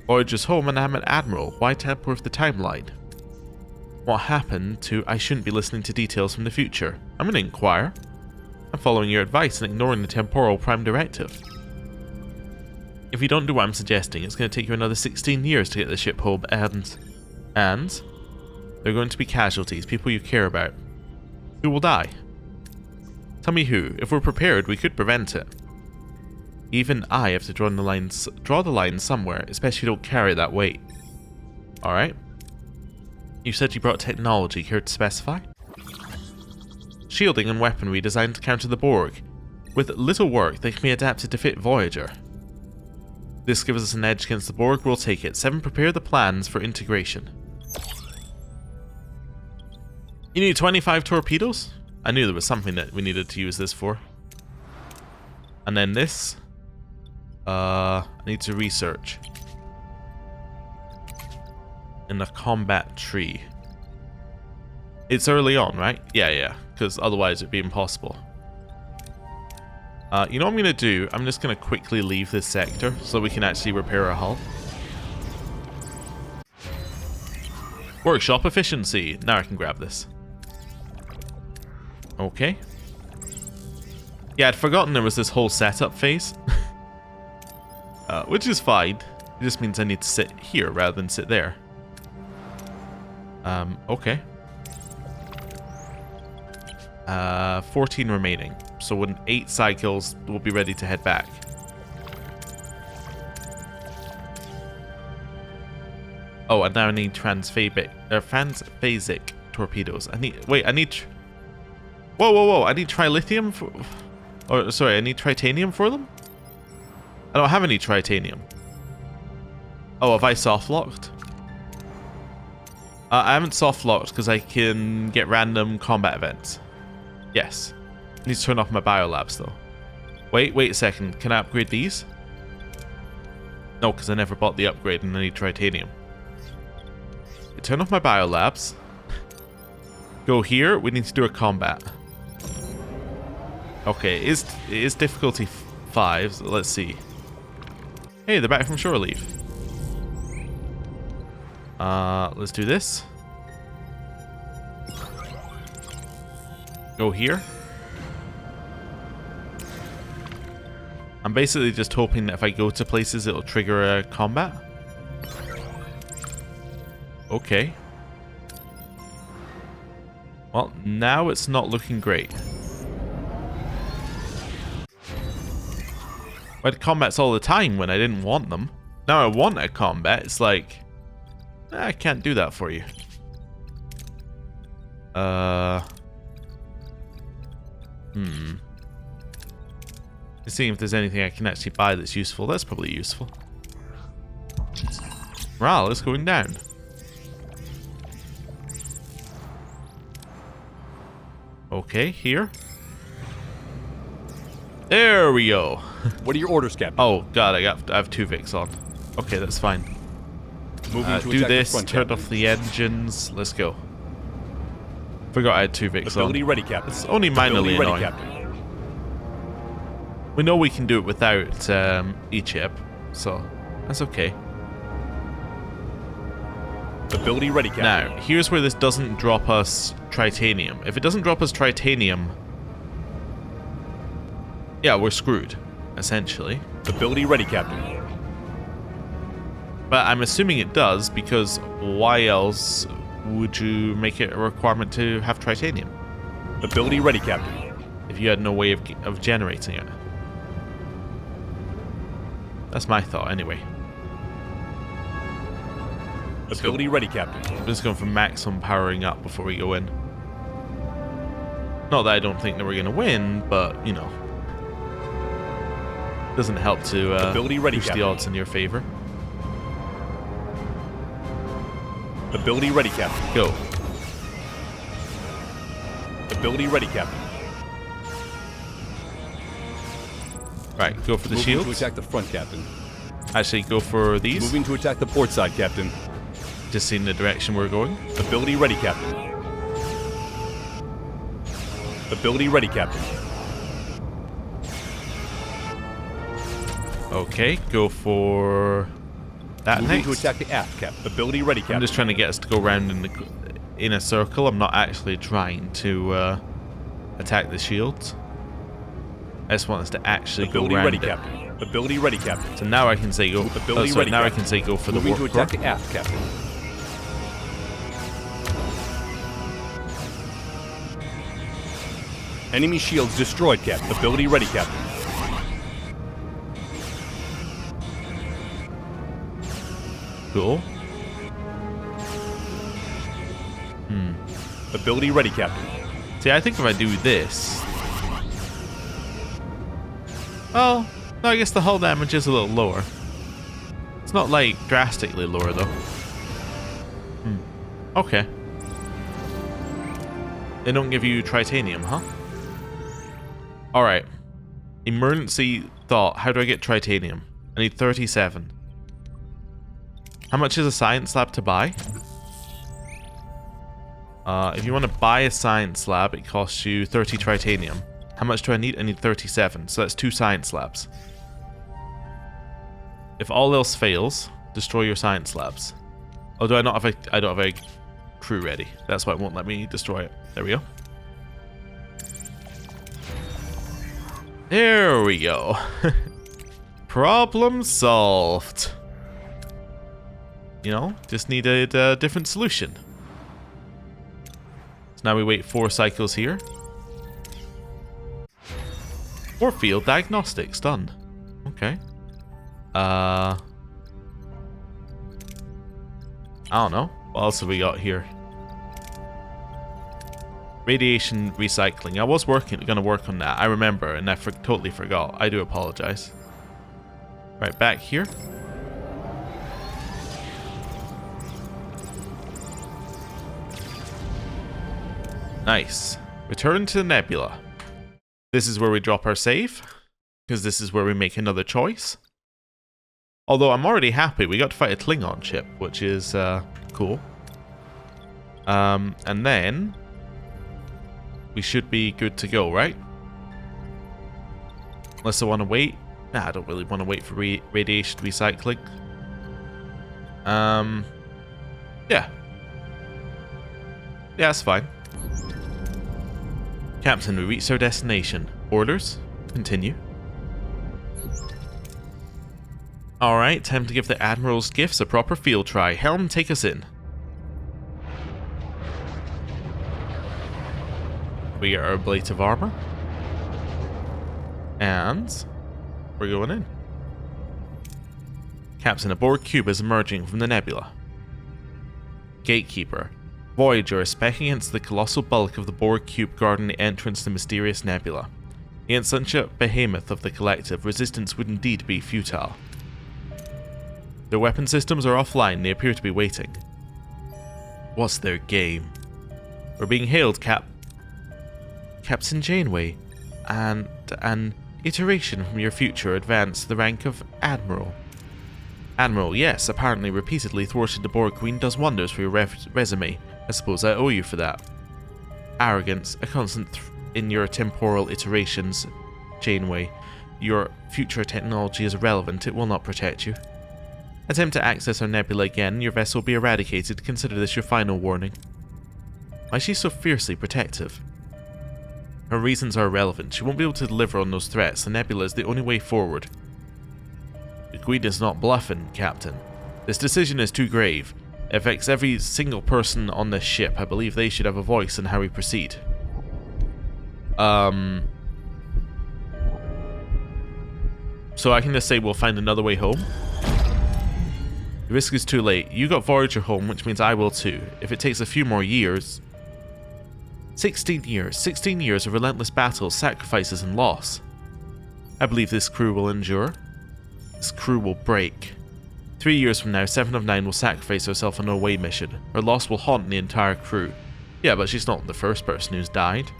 Speaker 1: Voyager's home and I'm an Admiral. Why tamper with the timeline? What happened to I shouldn't be listening to details from the future? I'm going to inquire. I'm following your advice and ignoring the temporal prime directive. If you don't do what I'm suggesting, it's going to take you another 16 years to get the ship home and there are going to be casualties, people you care about. Who will die? Tell me who. If we're prepared, we could prevent it. Even I have to draw the line somewhere, especially if you don't carry that weight. Alright. You said you brought technology. Care to specify? Shielding and weaponry designed to counter the Borg. With little work, they can be adapted to fit Voyager. This gives us an edge against the Borg. We'll take it. 7. Prepare the plans for integration. You need 25 torpedoes? I knew there was something that we needed to use this for. And then this. I need to research. In the combat tree. It's early on, right? Yeah. Because otherwise it'd be impossible. You know what I'm going to do? I'm just going to quickly leave this sector so we can actually repair our hull. Workshop efficiency. Now I can grab this. Okay. Yeah, I'd forgotten there was this whole setup phase. Which is fine. It just means I need to sit here rather than sit there. Okay. 14 remaining. So in 8 cycles, we'll be ready to head back. Oh, and now I need transphasic torpedoes. I need Whoa. I need trilithium for... Or, sorry, I need titanium for them? I don't have any titanium. Oh, have I soft-locked? I haven't soft locked because I can get random combat events. Yes. I need to turn off my biolabs though. Wait a second. Can I upgrade these? No, because I never bought the upgrade and I need titanium. Turn off my biolabs. Go here. We need to do a combat. Okay, it is difficulty 5. So let's see. Hey, they're back from shore leave. Let's do this. Go here. I'm basically just hoping that if I go to places, it'll trigger a combat. Okay. Well, now it's not looking great. I had combats all the time when I didn't want them. Now I want a combat. It's like, I can't do that for you. Let's see if there's anything I can actually buy that's useful. That's probably useful. Morale is going down. Okay, here. There we go.
Speaker 2: What are your orders, Captain?
Speaker 1: Oh god, I have 2 Vics on. Okay, that's fine.
Speaker 2: Moving to
Speaker 1: Do
Speaker 2: attack
Speaker 1: this,
Speaker 2: the front,
Speaker 1: turn
Speaker 2: Captain.
Speaker 1: off the engines. Let's go. Forgot I had 2 Vics
Speaker 2: Ability
Speaker 1: on.
Speaker 2: ready, Captain.
Speaker 1: It's only minorly
Speaker 2: Ability ready,
Speaker 1: annoying.
Speaker 2: Captain.
Speaker 1: We know we can do it without E-chip, so that's okay.
Speaker 2: Ability ready, Captain.
Speaker 1: Now, here's where this doesn't drop us titanium. If it doesn't drop us titanium, yeah, we're screwed, essentially.
Speaker 2: Ability ready, Captain.
Speaker 1: But I'm assuming it does, because why else would you make it a requirement to have titanium?
Speaker 2: Ability ready, Captain.
Speaker 1: If you had no way of generating it. That's my thought, anyway.
Speaker 2: Ability ready, Captain.
Speaker 1: I'm just going for maximum powering up before we go in. Not that I don't think that we're going to win, but, you know. Doesn't help to
Speaker 2: Ability ready,
Speaker 1: push the
Speaker 2: Captain.
Speaker 1: odds in your favor.
Speaker 2: Ability ready, Captain.
Speaker 1: Go.
Speaker 2: Ability ready, Captain.
Speaker 1: Right, go for the
Speaker 2: Moving to
Speaker 1: shields.
Speaker 2: attack the front, Captain.
Speaker 1: Actually, go for these.
Speaker 2: Moving to attack the port side, Captain.
Speaker 1: Just seeing the direction we're going.
Speaker 2: Ability ready, Captain. Ability ready, Captain.
Speaker 1: Okay, go for that
Speaker 2: Moving
Speaker 1: next.
Speaker 2: to attack the aft, Captain. Ability ready, Captain.
Speaker 1: I'm just trying to get us to go around in a circle. I'm not actually trying to attack the shields. I just want us to actually
Speaker 2: Ability
Speaker 1: go around
Speaker 2: ready,
Speaker 1: it.
Speaker 2: Captain. Ability ready, Captain.
Speaker 1: So now I can say go.
Speaker 2: Ability
Speaker 1: Sorry,
Speaker 2: ready,
Speaker 1: now I
Speaker 2: Captain.
Speaker 1: can say go for the
Speaker 2: Moving to
Speaker 1: warp
Speaker 2: attack
Speaker 1: core.
Speaker 2: the aft, Captain. Enemy shields destroyed, Captain. Ability ready, Captain.
Speaker 1: Cool.
Speaker 2: Ability ready, Captain.
Speaker 1: See, I think if I do this. Oh, no, I guess the hull damage is a little lower. It's not like drastically lower though. Okay. They don't give you titanium, huh? Alright. Emergency thought. How do I get titanium? I need 37. How much is a science lab to buy? If you want to buy a science lab, it costs you 30 titanium. How much do I need? I need 37. So that's 2 science labs. If all else fails, destroy your science labs. Oh, do I not have a... I don't have a crew ready. That's why it won't let me destroy it. There we go. There we go. Problem solved. You know, just needed a different solution. So now we wait 4 cycles here. Or field diagnostics done. Okay. I don't know. What else have we got here? Radiation recycling. I was gonna work on that. I remember, and I totally forgot. I do apologize. Right, back here. Nice. Return to the nebula. This is where we drop our save, because this is where we make another choice. Although I'm already happy, we got to fight a Klingon ship, which is cool. And then we should be good to go, right? Unless I want to wait. Nah, I don't really want to wait for radiation recycling. Yeah. Yeah, that's fine. Captain, we reached our destination. Orders? Continue. Alright, time to give the Admiral's gifts a proper field try. Helm, take us in. We got our ablative armor. And we're going in. Captain, a Borg cube is emerging from the nebula. Gatekeeper. Voyager is specking against the colossal bulk of the Borg cube guarding the entrance to the mysterious nebula. Against such a behemoth of the collective, resistance would indeed be futile. Their weapon systems are offline, they appear to be waiting. What's their game? We're being hailed, Captain Janeway, and an iteration from your future advanced to the rank of Admiral. Admiral, yes, apparently repeatedly thwarted the Borg Queen does wonders for your resume. I suppose I owe you for that. Arrogance, a constant in your temporal iterations, Janeway. Your future technology is irrelevant, it will not protect you. Attempt to access our nebula again, your vessel will be eradicated. Consider this your final warning. Why is she so fiercely protective? Her reasons are irrelevant. She won't be able to deliver on those threats. The nebula is the only way forward. The Queen is not bluffing, Captain. This decision is too grave. It affects every single person on this ship. I believe they should have a voice in how we proceed. So I can just say we'll find another way home? The risk is too late. You got Voyager home, which means I will too. If it takes a few more years... 16 years. 16 years of relentless battles, sacrifices, and loss. I believe this crew will endure. This crew will break. 3 years from now, 7 of 9 will sacrifice herself on a away mission. Her loss will haunt the entire crew. Yeah, but she's not the first person who's died.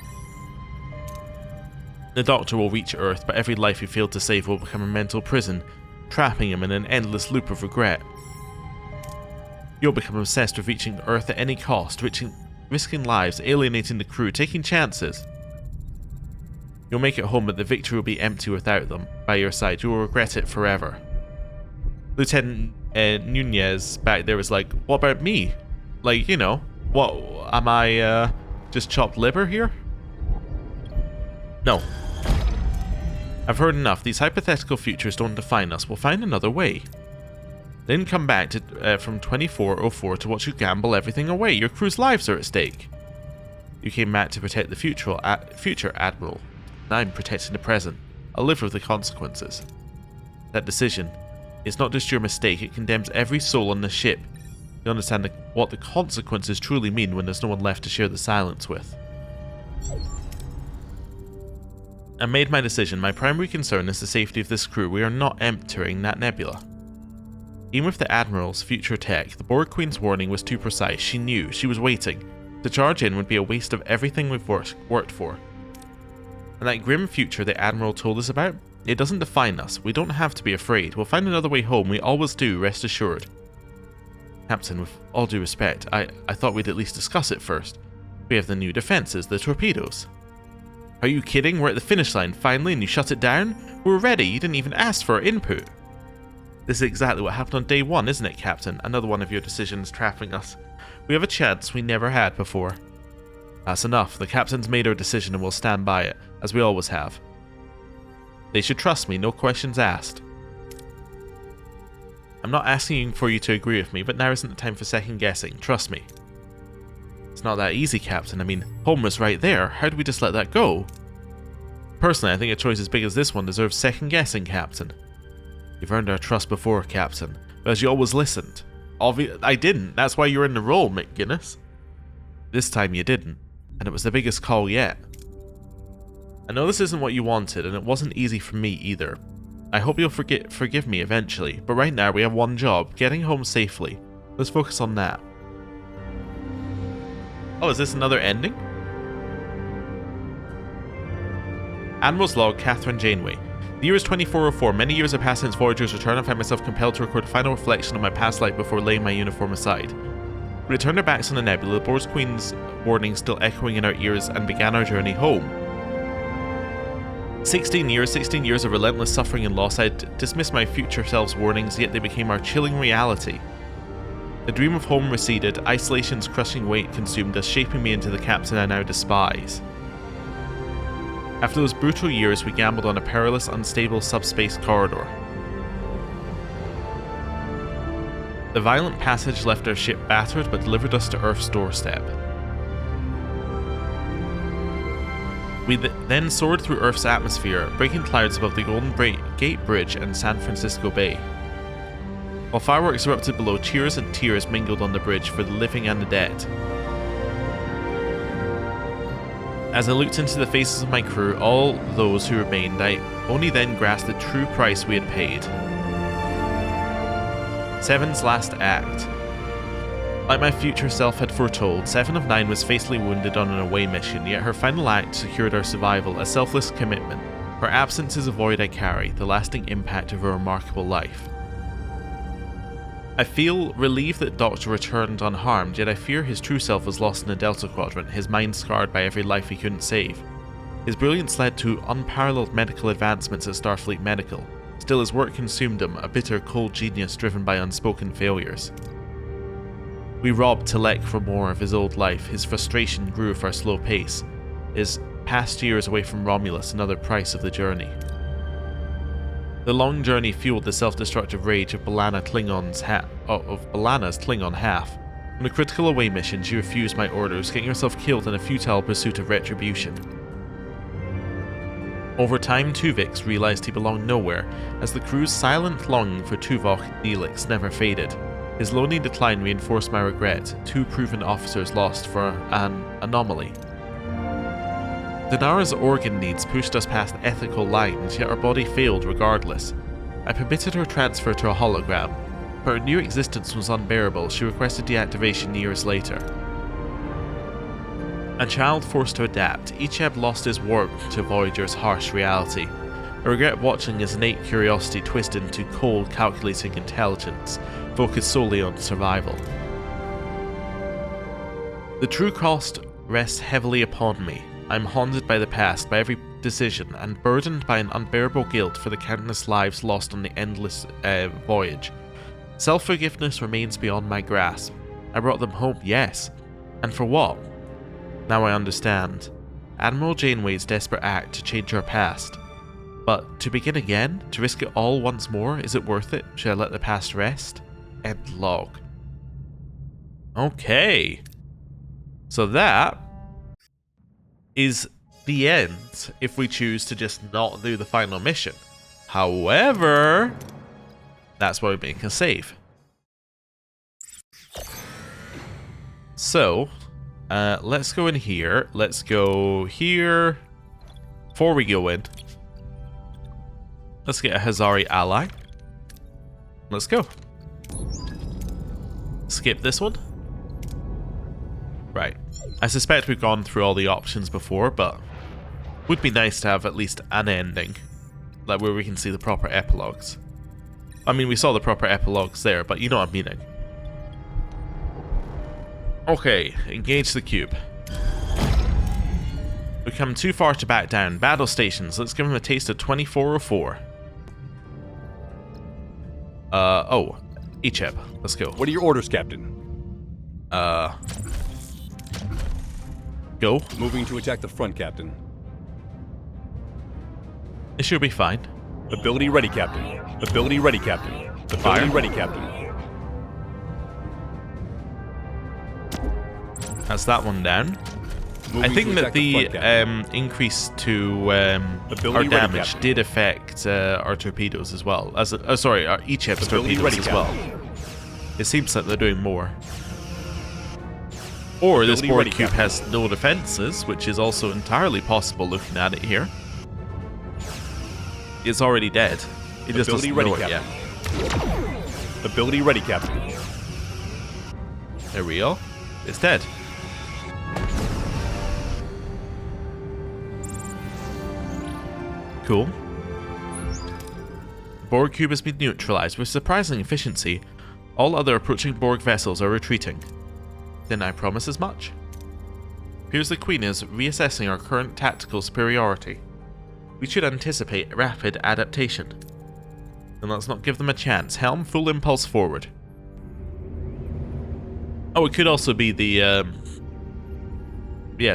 Speaker 1: The Doctor will reach Earth, but every life he failed to save will become a mental prison, trapping him in an endless loop of regret. You'll become obsessed with reaching Earth at any cost, risking lives, alienating the crew, taking chances. You'll make it home, but the victory will be empty without them by your side. You will regret it forever. Lieutenant Nunez back there was like, what about me? Like, you know, what, am I just chopped liver here? No. I've heard enough. These hypothetical futures don't define us. We'll find another way. Then come back to from 2404 to watch you gamble everything away. Your crew's lives are at stake. You came back to protect the future Admiral. Now I'm protecting the present. I'll live with the consequences. That decision is not just your mistake, it condemns every soul on the ship. You understand what the consequences truly mean when there's no one left to share the silence with. I made my decision. My primary concern is the safety of this crew. We are not entering that nebula. Even with the Admiral's future tech, the Borg Queen's warning was too precise. She knew. She was waiting. To charge in would be a waste of everything we've worked for. And that grim future the Admiral told us about, it doesn't define us. We don't have to be afraid. We'll find another way home. We always do, rest assured. Captain, with all due respect, I thought we'd at least discuss it first. We have the new defenses, the torpedoes. Are you kidding? We're at the finish line finally and you shut it down? We're ready. You didn't even ask for our input. This is exactly what happened on day 1, isn't it, Captain? Another one of your decisions trapping us. We have a chance we never had before. That's enough. The Captain's made our decision and we'll stand by it, as we always have. They should trust me, no questions asked. I'm not asking for you to agree with me, but now isn't the time for second guessing. Trust me. It's not that easy, Captain. I mean, home was right there. How do we just let that go? Personally, I think a choice as big as this one deserves second guessing, Captain. You've earned our trust before, Captain, but as you always listened. I didn't. That's why you're in the role, McGuinness. This time you didn't, and it was the biggest call yet. I know this isn't what you wanted, and it wasn't easy for me either. I hope you'll forgive me eventually, but right now we have one job, getting home safely. Let's focus on that. Oh, is this another ending? Admiral's log, Catherine Janeway. The year is 2404. Many years have passed since Voyager's return. I find myself compelled to record a final reflection on my past life before laying my uniform aside. We returned our backs on the nebula, the Borg Queen's warning still echoing in our ears, and began our journey home. 16 years of relentless suffering and loss. I'd dismissed my future self's warnings, yet they became our chilling reality. The dream of home receded, isolation's crushing weight consumed us, shaping me into the captain I now despise. After those brutal years, we gambled on a perilous, unstable subspace corridor. The violent passage left our ship battered, but delivered us to Earth's doorstep. We then soared through Earth's atmosphere, breaking clouds above the Golden Gate Bridge and San Francisco Bay. While fireworks erupted below, cheers and tears mingled on the bridge for the living and the dead. As I looked into the faces of my crew, all those who remained, I only then grasped the true price we had paid. Seven's last act. Like my future self had foretold, 7 of 9 was fatally wounded on an away mission, yet her final act secured our survival, a selfless commitment. Her absence is a void I carry, the lasting impact of a remarkable life. I feel relieved that Doctor returned unharmed, yet I fear his true self was lost in the Delta Quadrant, his mind scarred by every life he couldn't save. His brilliance led to unparalleled medical advancements at Starfleet Medical. Still, his work consumed him, a bitter, cold genius driven by unspoken failures. We robbed Telek for more of his old life. His frustration grew with our slow pace. His past years away from Romulus, another price of the journey. The long journey fueled the self-destructive rage of B'Elanna's Klingon half. On a critical away mission, she refused my orders, getting herself killed in a futile pursuit of retribution. Over time, Tuvix realized he belonged nowhere, as the crew's silent longing for Tuvok and Neelix never faded. His lonely decline reinforced my regret, 2 proven officers lost for an anomaly. Dinara's organ needs pushed us past ethical lines, yet our body failed regardless. I permitted her transfer to a hologram. Her new existence was unbearable. She requested deactivation years later. A child forced to adapt, Icheb lost his warmth to Voyager's harsh reality. I regret watching his innate curiosity twist into cold, calculating intelligence, focused solely on survival. The true cost rests heavily upon me. I'm haunted by the past, by every decision, and burdened by an unbearable guilt for the countless lives lost on the endless voyage. Self-forgiveness remains beyond my grasp. I brought them home, yes. And for what? Now I understand. Admiral Janeway's desperate act to change her past. But to begin again? To risk it all once more? Is it worth it? Should I let the past rest? End log. Okay. So that is the end if we choose to just not do the final mission. However, that's why we make a save. So, let's go in here. Let's go here. Before we go in, let's get a Hazari ally. Let's go. Skip this one. Right. I suspect we've gone through all the options before, but would be nice to have at least an ending, like where we can see the proper epilogues. I mean, we saw the proper epilogues there, but you know what I'm meaning. Okay, engage the cube. We've come too far to back down. Battle stations. Let's give him a taste of 2404. Oh, Icheb. Let's go.
Speaker 2: What are your orders, Captain?
Speaker 1: Go.
Speaker 2: Moving to attack the front, Captain.
Speaker 1: It should be fine.
Speaker 2: Ability ready, Captain. Ability ready, Captain. Ability
Speaker 1: Fire.
Speaker 2: ready, Captain.
Speaker 1: That's that one down.
Speaker 2: Moving
Speaker 1: I think
Speaker 2: to
Speaker 1: that
Speaker 2: attack
Speaker 1: the
Speaker 2: front, Captain.
Speaker 1: increase to our
Speaker 2: Ability ready,
Speaker 1: damage
Speaker 2: Captain.
Speaker 1: did affect our torpedoes as well. As sorry, our Icheb's
Speaker 2: Ability
Speaker 1: torpedoes
Speaker 2: ready,
Speaker 1: as well.
Speaker 2: Captain.
Speaker 1: It seems that they're doing more. Or this
Speaker 2: Ability
Speaker 1: Borg
Speaker 2: ready,
Speaker 1: cube
Speaker 2: Captain.
Speaker 1: has no defenses, which is also entirely possible looking at it here. It's already dead. It just
Speaker 2: Ability
Speaker 1: doesn't
Speaker 2: ready,
Speaker 1: know it
Speaker 2: Captain.
Speaker 1: yet.
Speaker 2: Ability ready, Captain.
Speaker 1: There we go. It's dead. Cool. The Borg cube has been neutralized with surprising efficiency. All other approaching Borg vessels are retreating. Didn't I promise as much? Appears the Queen is reassessing our current tactical superiority. We should anticipate rapid adaptation. And let's not give them a chance. Helm, full impulse forward. Oh, it could also be the,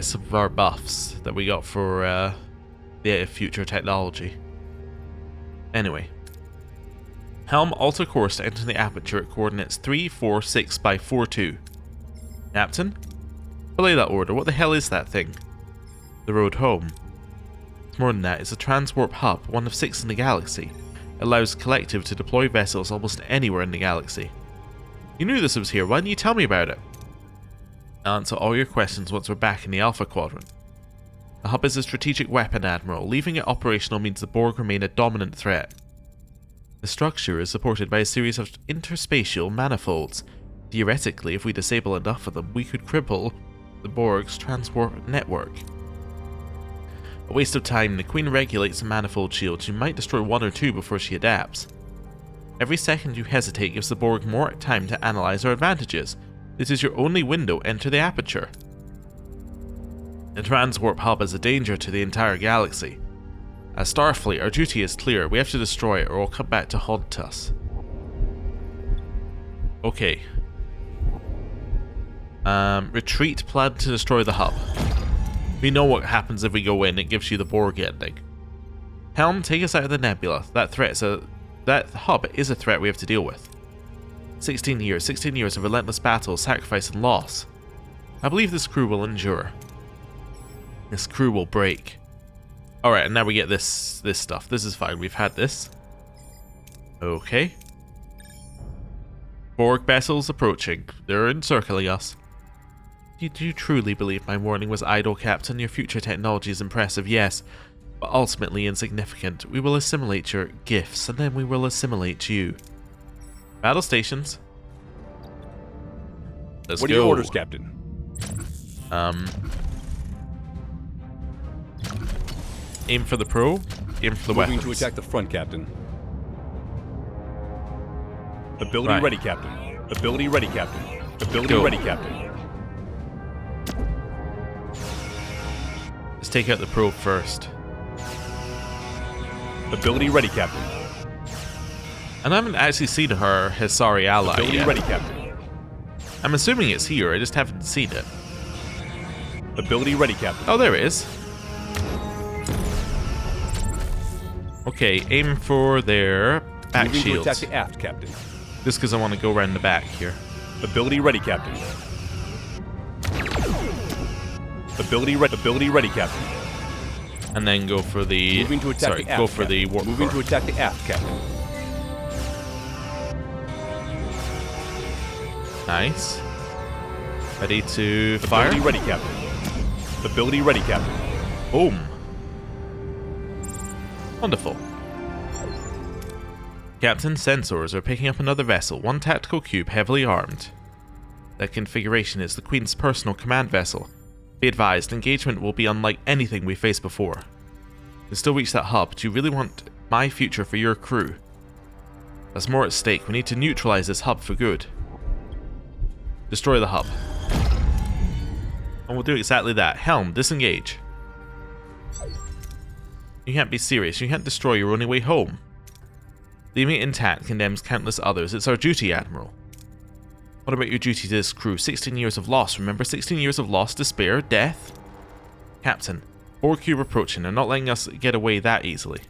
Speaker 1: some of our buffs that we got for, the future technology. Anyway. Helm, alter course to enter the aperture at coordinates 346 by 42. Captain? Belay that order. What the hell is that thing? The road home. It's more than that. It's a transwarp hub, one of 6 in the galaxy. It allows Collective to deploy vessels almost anywhere in the galaxy. You knew this was here. Why didn't you tell me about it? I'll answer all your questions once we're back in the Alpha Quadrant. The hub is a strategic weapon, Admiral. Leaving it operational means the Borg remain a dominant threat. The structure is supported by a series of interspatial manifolds. Theoretically, if we disable enough of them, we could cripple the Borg's transwarp network. A waste of time. The Queen regulates the manifold shield. She might destroy 1 or 2 before she adapts. Every second you hesitate gives the Borg more time to analyze our advantages. This is your only window. Enter the aperture. The transwarp hub is a danger to the entire galaxy. As Starfleet, our duty is clear. We have to destroy it or it will come back to haunt us. Okay. Retreat, plan to destroy the hub. We know what happens if we go in. It gives you the Borg ending. Helm, take us out of the nebula. That hub is a threat we have to deal with. 16 years of relentless battle, sacrifice and loss. I believe this crew will endure. This crew will break. Alright, and now we get this stuff. This is fine. We've had this. Okay. Borg vessels approaching. They're encircling us. Do you truly believe my warning was idle, Captain? Your future technology is impressive, yes, but ultimately insignificant. We will assimilate your gifts, and then we will assimilate you. Battle stations. Let's go.
Speaker 2: What are your orders, Captain?
Speaker 1: Aim for the pro, aim for the weapons.
Speaker 2: Moving to attack the front, Captain. Ability ready, Captain. Ability ready, Captain. Ability ready, Captain.
Speaker 1: Let's take out the probe first.
Speaker 2: Ability ready, Captain.
Speaker 1: And I haven't actually seen her Hisari ally
Speaker 2: Ability
Speaker 1: yet.
Speaker 2: ready, Captain.
Speaker 1: I'm assuming it's here, I just haven't seen it.
Speaker 2: Ability ready, Captain.
Speaker 1: Oh, there it is. Okay, aim for their back
Speaker 2: Moving
Speaker 1: shields.
Speaker 2: to attack the aft, Captain.
Speaker 1: Just because I want to go around the back here.
Speaker 2: Ability ready, Captain. Ability ready, Captain.
Speaker 1: And then go for the...
Speaker 2: Moving to attack the aft,
Speaker 1: go for the
Speaker 2: Captain.
Speaker 1: warp
Speaker 2: Moving
Speaker 1: core.
Speaker 2: to attack the aft, Captain.
Speaker 1: Nice. Ready to fire?
Speaker 2: Ability ready, Captain. Ability ready, Captain.
Speaker 1: Boom. Wonderful. Captain, sensors are picking up another vessel, one tactical cube heavily armed. That configuration is the Queen's personal command vessel. Be advised, engagement will be unlike anything we faced before. To still reach that hub, do you really want my future for your crew? There's more at stake. We need to neutralize this hub for good. Destroy the hub. And we'll do exactly that. Helm, disengage. You can't be serious. You can't destroy your only way home. Leaving it intact condemns countless others. It's our duty, Admiral. What about your duty to this crew? 16 years of loss, remember? 16 years of loss, despair, death? Captain, Borg cube approaching. They're not letting us get away that easily.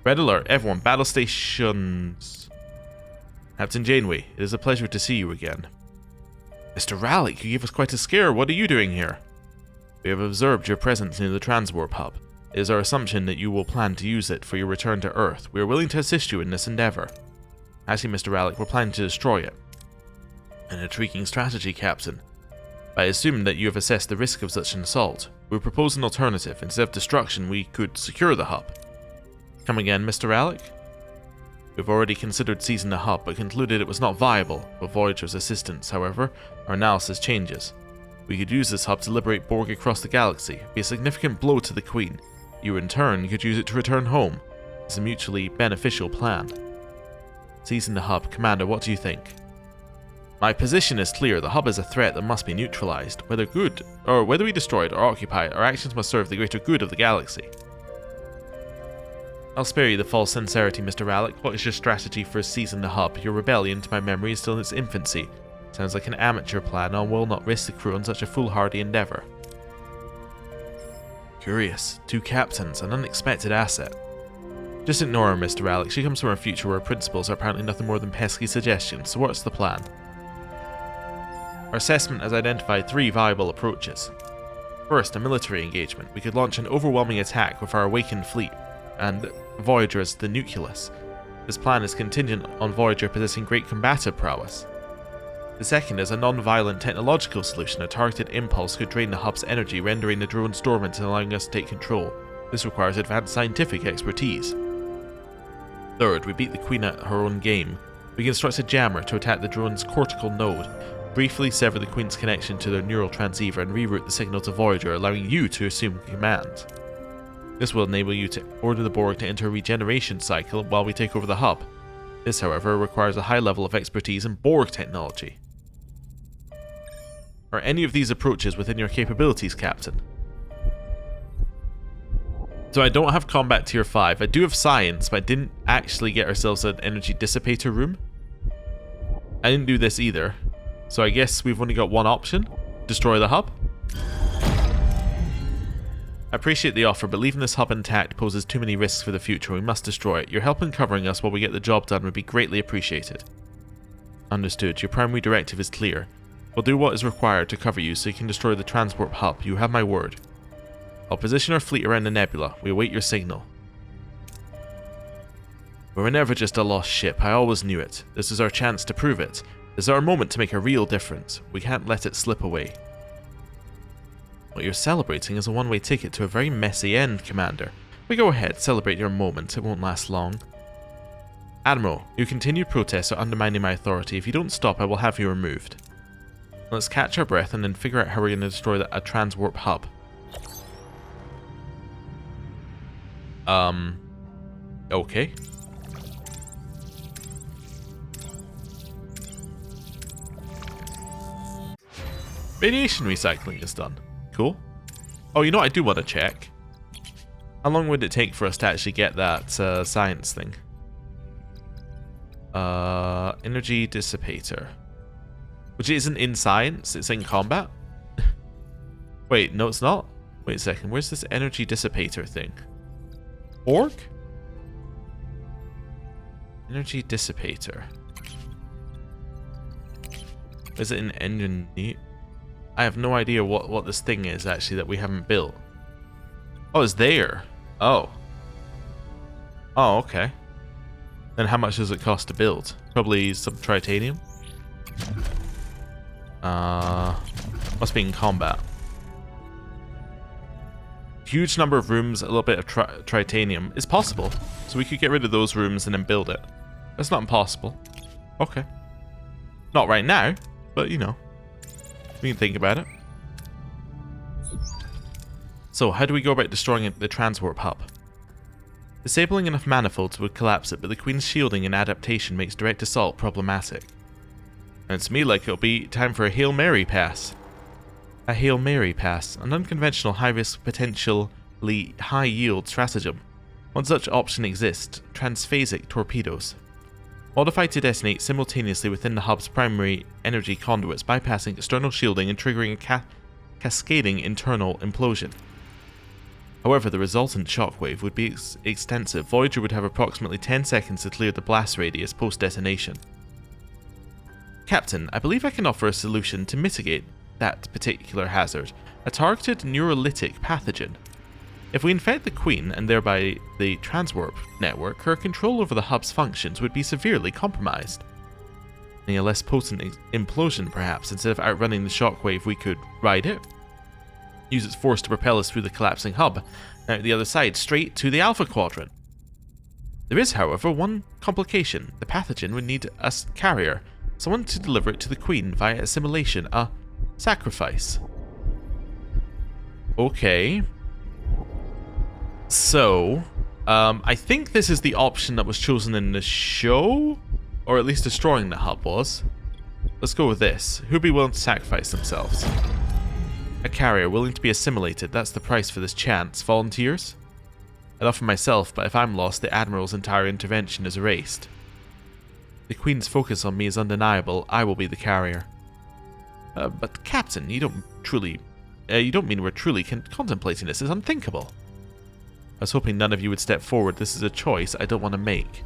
Speaker 1: Red alert, everyone, battle stations. Captain Janeway, it is a pleasure to see you again. Mr. Rallick, you gave us quite a scare. What are you doing here? We have observed your presence near the transwarp hub. It is our assumption that you will plan to use it for your return to Earth. We are willing to assist you in this endeavor. Actually, Mr. Rallick, we're planning to destroy it. An intriguing strategy, Captain. By assuming that you have assessed the risk of such an assault, we propose an alternative. Instead of destruction, we could secure the hub. Come again, Mr. Rallick? We've already considered seizing the hub, but concluded it was not viable. With Voyager's assistance, however, our analysis changes. We could use this hub to liberate Borg across the galaxy. It'd be a significant blow to the Queen. You in turn could use it to return home. It's a mutually beneficial plan. Seizing the hub, Commander, what do you think? My position is clear. The hub is a threat that must be neutralized. Whether we destroy it or occupy it, our actions must serve the greater good of the galaxy. I'll spare you the false sincerity, Mr. Rallick. What is your strategy for seizing the hub? Your rebellion, to my memory, is still in its infancy. Sounds like an amateur plan. I will not risk the crew on such a foolhardy endeavor. Curious. 2 captains, an unexpected asset. Just ignore her, Mr. Rallick. She comes from a future where principles are apparently nothing more than pesky suggestions. So what's the plan? Our assessment has identified 3 viable approaches. First, a military engagement. We could launch an overwhelming attack with our awakened fleet, and Voyager as the nucleus. This plan is contingent on Voyager possessing great combative prowess. The second is a non-violent technological solution. A targeted impulse could drain the hub's energy, rendering the drones dormant and allowing us to take control. This requires advanced scientific expertise. Third, we beat the Queen at her own game. We construct a jammer to attack the drone's cortical node, briefly sever the Queen's connection to their neural transceiver, and reroute the signal to Voyager, allowing you to assume command. This will enable you to order the Borg to enter a regeneration cycle while we take over the hub. This, however, requires a high level of expertise in Borg technology. Are any of these approaches within your capabilities, Captain? So I don't have combat tier 5. I do have science, but I didn't actually get ourselves an energy dissipator room. I didn't do this either. So I guess we've only got one option. Destroy the hub. I appreciate the offer, but leaving this hub intact poses too many risks for the future. We must destroy it. Your help in covering us while we get the job done would be greatly appreciated. Understood. Your primary directive is clear. We'll do what is required to cover you so you can destroy the transwarp hub. You have my word. I'll position our fleet around the nebula. We await your signal. We were never just a lost ship. I always knew it. This is our chance to prove it. This is our moment to make a real difference. We can't let it slip away. What you're celebrating is a one-way ticket to a very messy end, Commander. But go ahead, celebrate your moment. It won't last long. Admiral, your continued protests are undermining my authority. If you don't stop, I will have you removed. Let's catch our breath and then figure out how we're going to destroy a transwarp hub. Okay. Radiation recycling is done. Cool. Oh, you know what I do want to check? How long would it take for us to actually get that science thing? Energy dissipator. Which isn't in science, it's in combat? Wait, no it's not? Wait a second, where's this energy dissipator thing? Borg? Energy dissipator. Is it an engine? I have no idea what this thing is actually that we haven't built. Oh, it's there. Oh. Oh, okay. Then how much does it cost to build? Probably some titanium. Must be in combat. Huge number of rooms, a little bit of titanium is possible. So we could get rid of those rooms and then build it. That's not impossible. Okay. Not right now, but you know. We can think about it. So, how do we go about destroying the transwarp hub? Disabling enough manifolds would collapse it, but the Queen's shielding and adaptation makes direct assault problematic. And to me like it'll be time for a Hail Mary pass. A Hail Mary pass, an unconventional high-risk, potentially high-yield stratagem. One such option exists, transphasic torpedoes. Modified to detonate simultaneously within the hub's primary energy conduits, bypassing external shielding and triggering a cascading internal implosion. However, the resultant shockwave would be extensive. Voyager would have approximately 10 seconds to clear the blast radius post-detonation. Captain, I believe I can offer a solution to mitigate that particular hazard, a targeted neurolytic pathogen. If we infect the Queen, and thereby the transwarp network, her control over the hub's functions would be severely compromised. In a less potent implosion, perhaps, instead of outrunning the shockwave, we could ride it, use its force to propel us through the collapsing hub, out the other side, straight to the Alpha Quadrant. There is, however, one complication. The pathogen would need a carrier, someone to deliver it to the Queen via assimilation, a sacrifice. Okay. So, I think this is the option that was chosen in the show, or at least destroying the hub was. Let's go with this. Who'd be willing to sacrifice themselves? A carrier willing to be assimilated, that's the price for this chance. Volunteers? I'd offer myself, but if I'm lost, the Admiral's entire intervention is erased. The Queen's focus on me is undeniable. I will be the carrier. But Captain, you don't mean we're truly contemplating this? It's unthinkable. I was hoping none of you would step forward. This is a choice I don't want to make.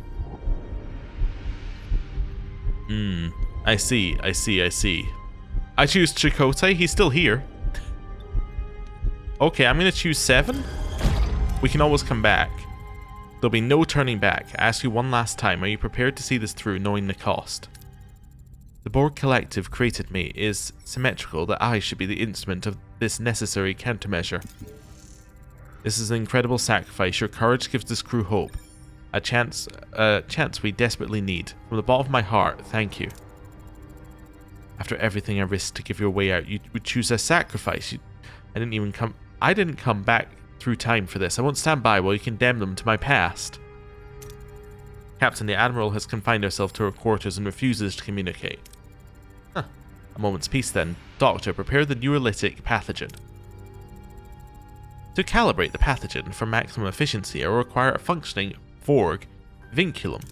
Speaker 1: I see. I choose Chakotay. He's still here. Okay, I'm going to choose 7. We can always come back. There'll be no turning back. I ask you one last time, are you prepared to see this through, knowing the cost? The Borg Collective created me is symmetrical that I should be the instrument of this necessary countermeasure. This is an incredible sacrifice. Your courage gives this crew hope. A chance we desperately need. From the bottom of my heart, thank you. After everything I risked to give your way out, you would choose a sacrifice. I didn't come back through time for this. I won't stand by while you condemn them to my past. Captain, the Admiral has confined herself to her quarters and refuses to communicate. A moment's peace then. Doctor, prepare the neurolytic pathogen. To calibrate the pathogen for maximum efficiency, I will require a functioning Borg vinculum.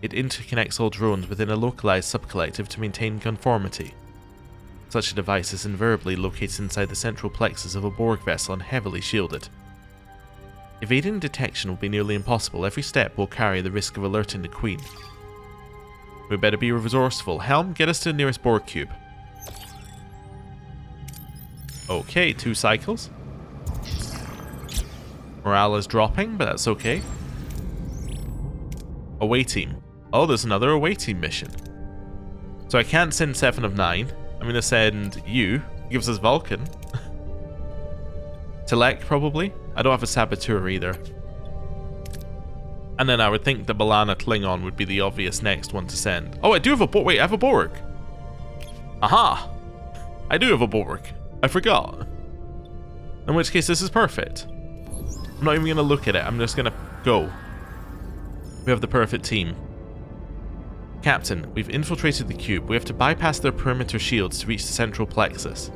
Speaker 1: It interconnects all drones within a localized subcollective to maintain conformity. Such a device is invariably located inside the central plexus of a Borg vessel and heavily shielded. Evading detection will be nearly impossible. Every step will carry the risk of alerting the Queen. We better be resourceful. Helm, get us to the nearest Borg cube. Okay, 2 cycles. Morale is dropping, but that's okay. Away team. Oh, there's another away team mission. So I can't send 7 of 9. I'm going to send you. Gives us Vulcan. Telek, probably. I don't have a Saboteur either. And then I would think the B'Elanna Klingon would be the obvious next one to send. Oh, I do have a Borg. Wait, I have a Borg. Aha! I do have a Borg. I forgot. In which case, this is perfect. I'm not even going to look at it. I'm just going to go. We have the perfect team. Captain, we've infiltrated the cube. We have to bypass their perimeter shields to reach the central plexus.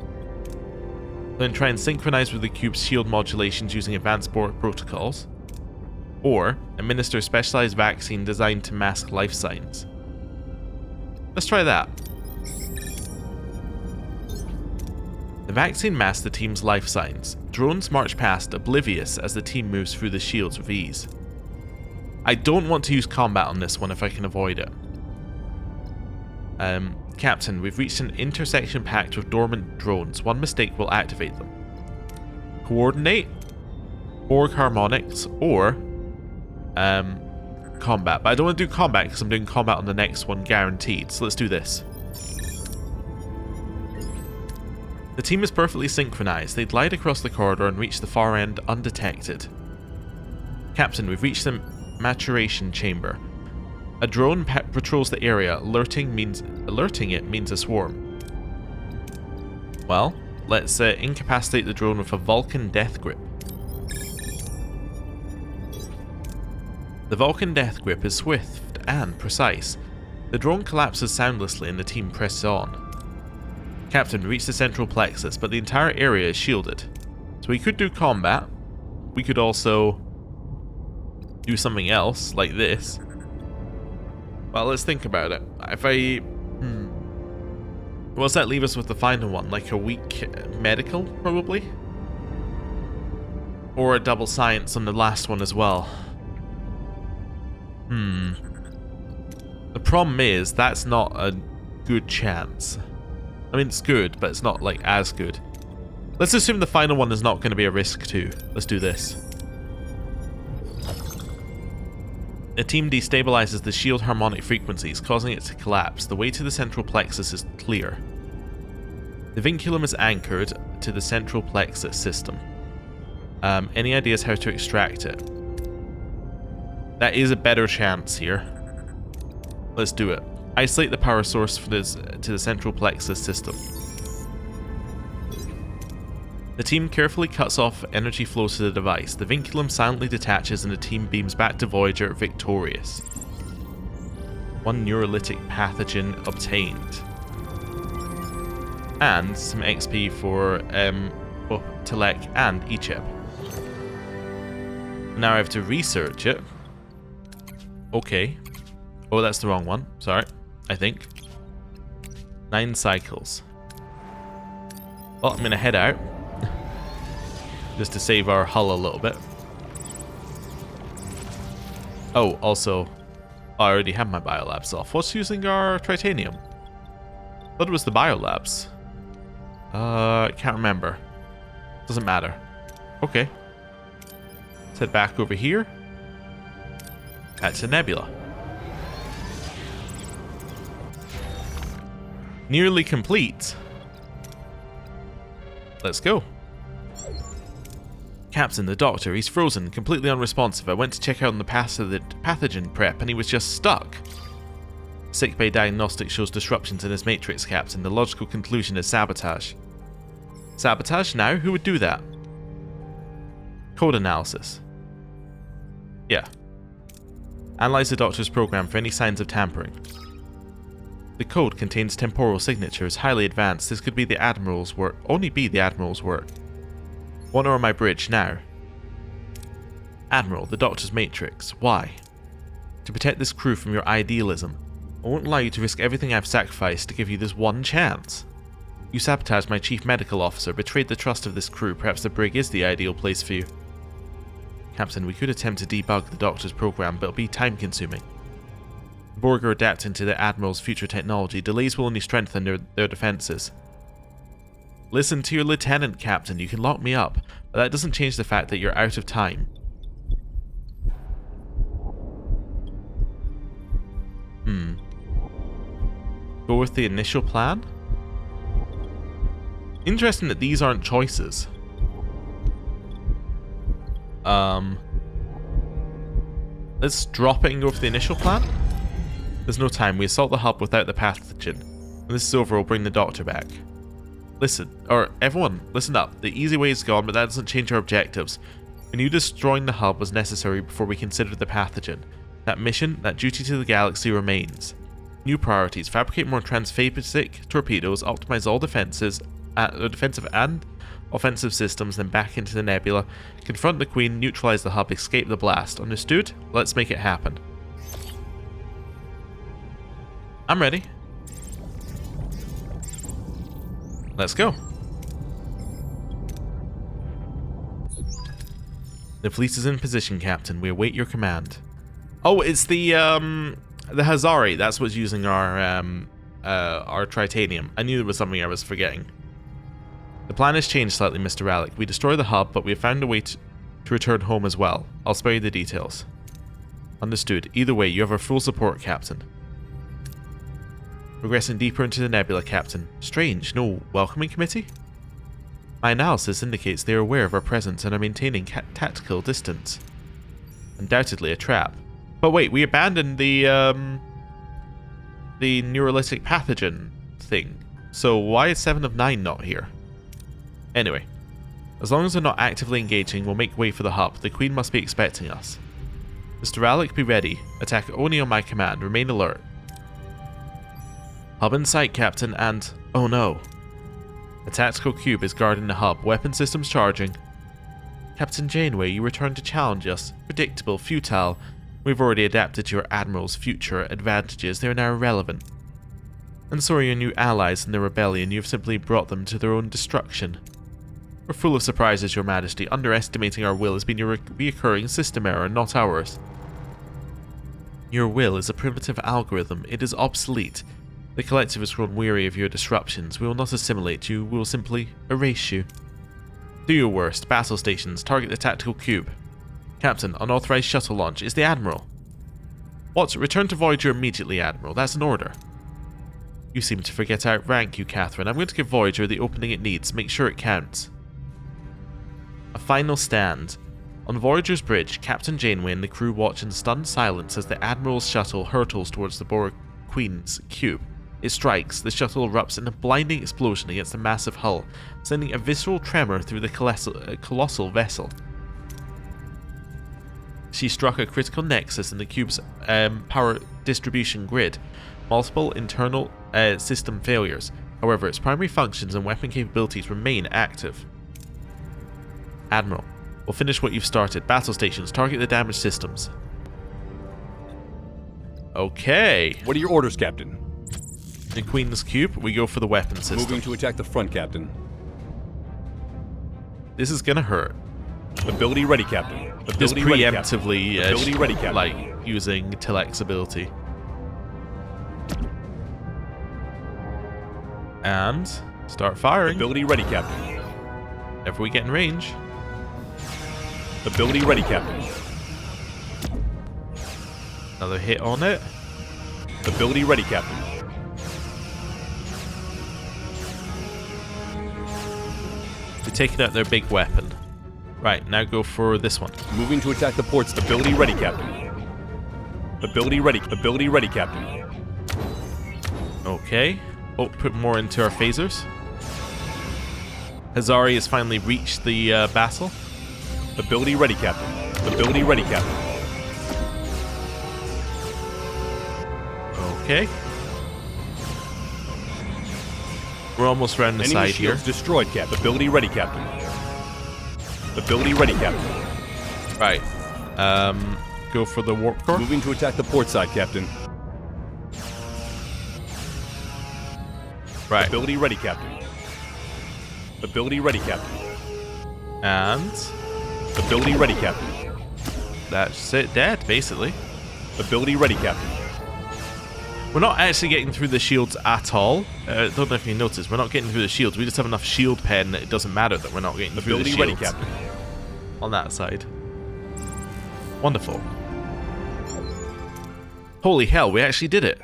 Speaker 1: Then try and synchronize with the cube's shield modulations using advanced Borg protocols. Or administer a specialized vaccine designed to mask life signs. Let's try that. The vaccine masks the team's life signs. Drones march past, oblivious as the team moves through the shields with ease. I don't want to use combat on this one if I can avoid it. Captain, we've reached an intersection packed with dormant drones. One mistake will activate them. Coordinate, Borg harmonics, or combat. But I don't want to do combat because I'm doing combat on the next one guaranteed. So let's do this. The team is perfectly synchronized. They glide across the corridor and reach the far end undetected. Captain, we've reached the maturation chamber. A drone patrols the area. Alerting it means a swarm. Well, let's incapacitate the drone with a Vulcan death grip. The Vulcan death grip is swift and precise. The drone collapses soundlessly and the team presses on. Captain, we reach the central plexus, but the entire area is shielded. So we could do combat. We could also do something else, like this. Well, let's think about it. If I... What does that leave us with the final one? Like a weak medical, probably? Or a double science on the last one as well. The problem is, that's not a good chance. I mean, it's good, but it's not, like, as good. Let's assume the final one is not going to be a risk too. Let's do this. A team destabilizes the shield harmonic frequencies, causing it to collapse. The way to the central plexus is clear. The vinculum is anchored to the central plexus system. Any ideas how to extract it? That is a better chance here. Let's do it. Isolate the power source for this, to the central plexus system. The team carefully cuts off energy flow to the device. The vinculum silently detaches and the team beams back to Voyager victorious. 1 neurolytic pathogen obtained. And some XP for Telek and Echep. Now I have to research it. Okay. Oh, that's the wrong one. Sorry. I think. 9 cycles. Well, I'm going to head out. Just to save our hull a little bit. Oh, also, I already have my biolabs off. What's using our titanium? Thought it was the biolabs. Can't remember. Doesn't matter. Okay. Let's head back over here. Back to Nebula. Nearly complete. Let's go. Captain, the doctor, he's frozen, completely unresponsive. I went to check out on the pathogen prep and he was just stuck. Sickbay diagnostic shows disruptions in his matrix, Captain. The logical conclusion is sabotage. Sabotage now? Who would do that? Code analysis. Yeah. Analyze the doctor's program for any signs of tampering. The code contains temporal signatures, highly advanced. This could be the Admiral's work. Only be the Admiral's work. Want her on my bridge now. Admiral, the Doctor's matrix. Why? To protect this crew from your idealism. I won't allow you to risk everything I've sacrificed to give you this one chance. You sabotaged my chief medical officer, betrayed the trust of this crew. Perhaps the brig is the ideal place for you. Captain, we could attempt to debug the Doctor's program, but it'll be time-consuming. The Borg are adapting to the Admiral's future technology. Delays will only strengthen their defenses. Listen to your lieutenant, Captain. You can lock me up, but that doesn't change the fact that you're out of time. Go with the initial plan? Interesting that these aren't choices. Let's drop it and go for the initial plan. There's no time. We assault the hub without the pathogen. When this is over, we'll bring the doctor back. Listen, or everyone, listen up. The easy way is gone, but that doesn't change our objectives. We knew destroying the hub was necessary before we considered the pathogen. That mission, that duty to the galaxy remains. New priorities: fabricate more transphasic torpedoes, optimize all defensive and offensive systems, then back into the nebula, confront the Queen, neutralize the hub, escape the blast. Understood? Let's make it happen. I'm ready. Let's go. The fleet is in position, Captain. We await your command. Oh, it's the Hazari. That's what's using our titanium. I knew there was something I was forgetting. The plan has changed slightly, Mr. Rallick. We destroy the hub, but we have found a way to return home as well. I'll spare you the details. Understood. Either way, you have our full support, Captain. Progressing deeper into the nebula, Captain. Strange, no welcoming committee? My analysis indicates they are aware of our presence and are maintaining tactical distance. Undoubtedly a trap. But wait, we abandoned the neurolytic pathogen thing. So why is 7 of 9 not here? Anyway, as long as they're not actively engaging, we'll make way for the hub. The Queen must be expecting us. Mr. Rallick, be ready. Attack only on my command. Remain alert. Hub in sight, Captain, and... oh no. A tactical cube is guarding the hub. Weapon systems charging. Captain Janeway, you returned to challenge us. Predictable, futile. We've already adapted to your Admiral's future advantages. They are now irrelevant. And so are your new allies in the rebellion. You have simply brought them to their own destruction. We're full of surprises, Your Majesty. Underestimating our will has been your reoccurring system error, not ours. Your will is a primitive algorithm. It is obsolete. The collective has grown weary of your disruptions. We will not assimilate you, we will simply erase you. Do your worst. Battle stations, target the tactical cube. Captain, unauthorized shuttle launch. Is the Admiral? What? Return to Voyager immediately, Admiral. That's an order. You seem to forget I outrank you, Catherine. I'm going to give Voyager the opening it needs. Make sure it counts. A final stand. On Voyager's bridge, Captain Janeway and the crew watch in stunned silence as the Admiral's shuttle hurtles towards the Borg Queen's cube. It strikes. The shuttle erupts in a blinding explosion against the massive hull, sending a visceral tremor through the colossal vessel. She struck a critical nexus in the cube's power distribution grid. Multiple internal system failures. However, its primary functions and weapon capabilities remain active. Admiral, we'll finish what you've started. Battle stations, target the damaged systems. Okay.
Speaker 2: What are your orders, Captain?
Speaker 1: In Queen's Cube, we go for the weapon system.
Speaker 2: Moving to attack the front, Captain.
Speaker 1: This is gonna hurt.
Speaker 2: Ability ready, Captain.
Speaker 1: Just
Speaker 2: Ability ready,
Speaker 1: preemptively,
Speaker 2: Captain. Ability ready, Captain.
Speaker 1: like using Tilek's ability. And start firing.
Speaker 2: Ability ready, Captain.
Speaker 1: If we get in range.
Speaker 2: Ability ready, Captain.
Speaker 1: Another hit on it.
Speaker 2: Ability ready, Captain.
Speaker 1: We're taking out their big weapon. Right, now go for this one.
Speaker 2: Moving to attack the ports. Ability ready, Captain. Ability ready. Ability ready, Captain.
Speaker 1: Okay. Oh, put more into our phasers. Hazari has finally reached the battle.
Speaker 2: Ability ready, Captain. Ability ready, Captain.
Speaker 1: Okay. We're almost around the
Speaker 2: Enemy
Speaker 1: side here.
Speaker 2: shields destroyed, Captain. Ability ready, Captain. Ability ready, Captain.
Speaker 1: Right. Go for the warp core.
Speaker 2: Moving to attack the port side, Captain.
Speaker 1: Right.
Speaker 2: Ability ready, Captain. Ability ready, Captain.
Speaker 1: And
Speaker 2: Ability ready, Captain.
Speaker 1: that's it, dead, basically.
Speaker 2: Ability ready, Captain.
Speaker 1: We're not actually getting through the shields at all. Don't know if you noticed, we're not getting through the shields. We just have enough shield pen that it doesn't matter that we're not getting through the
Speaker 2: Ability
Speaker 1: shields.
Speaker 2: ready, Captain.
Speaker 1: On that side. Wonderful. Holy hell, we actually did it.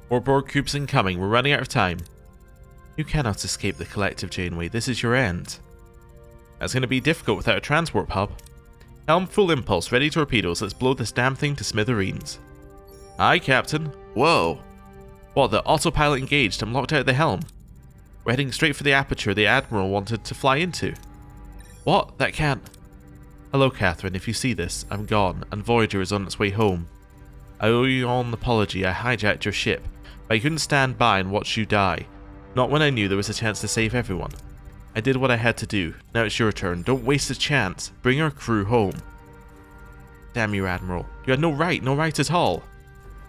Speaker 1: More Borg cubes incoming. We're running out of time. You cannot escape the collective Janeway. This is your end. That's going to be difficult without a transwarp hub. Helm full impulse. Ready torpedoes. Let's blow this damn thing to smithereens. Aye, Captain. Whoa. What, the autopilot engaged? I'm locked out of the helm. We're heading straight for the aperture the Admiral wanted to fly into. What? That can't... Hello, Catherine. If you see this, I'm gone, and Voyager is on its way home. I owe you all an apology. I hijacked your ship. But I couldn't stand by and watch you die. Not when I knew there was a chance to save everyone. I did what I had to do. Now it's your turn. Don't waste a chance. Bring our crew home. Damn you, Admiral. You had no right at all.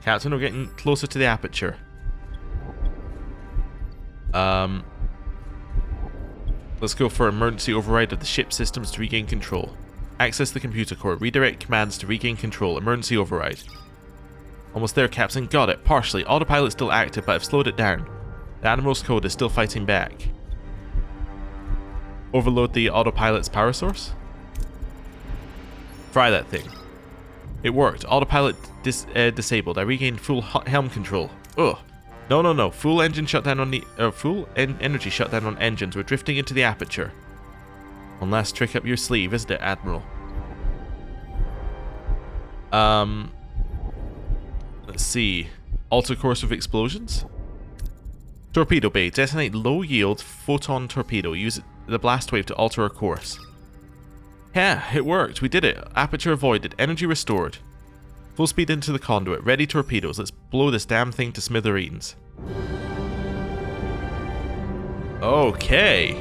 Speaker 1: Captain, we're getting closer to the aperture. Let's go for emergency override of the ship systems to regain control. Access the computer core. Redirect commands to regain control. Emergency override. Almost there, Captain. Got it. Partially. Autopilot's still active, but I've slowed it down. The Admiral's code is still fighting back. Overload the autopilot's power source. Fry that thing. It worked. Autopilot disabled. I regained full helm control. Ugh. No. Full engine shutdown on the... full energy shutdown on engines. We're drifting into the aperture. One last trick up your sleeve, isn't it, Admiral? Let's see. Alter course of explosions? Torpedo bay. Detonate low-yield photon torpedo. Use the blast wave to alter our course. Yeah, it worked. We did it. Aperture avoided. Energy restored. Full speed into the conduit. Ready torpedoes. Let's blow this damn thing to smithereens. Okay.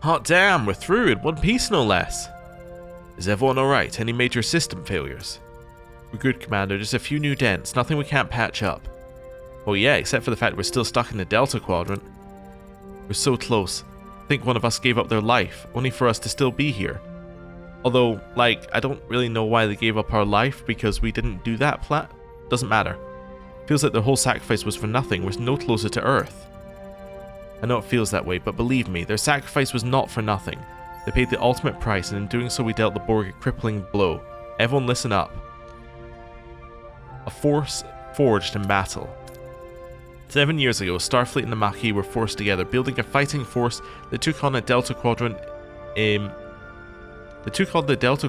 Speaker 1: Hot damn, we're through in one piece no less. Is everyone alright? Any major system failures? We're good, Commander. Just a few new dents. Nothing we can't patch up. Oh yeah, except for the fact we're still stuck in the Delta Quadrant. We're so close. I think one of us gave up their life, only for us to still be here. Although, like, I don't really know why they gave up our life, because we didn't do that Doesn't matter. Feels like their whole sacrifice was for nothing. We're no closer to Earth. I know it feels that way, but believe me, their sacrifice was not for nothing. They paid the ultimate price, and in doing so we dealt the Borg a crippling blow. Everyone listen up. A force forged in battle. 7 years ago, Starfleet and the Maquis were forced together, building a fighting force that took on a Delta Quadrant. They took on the Delta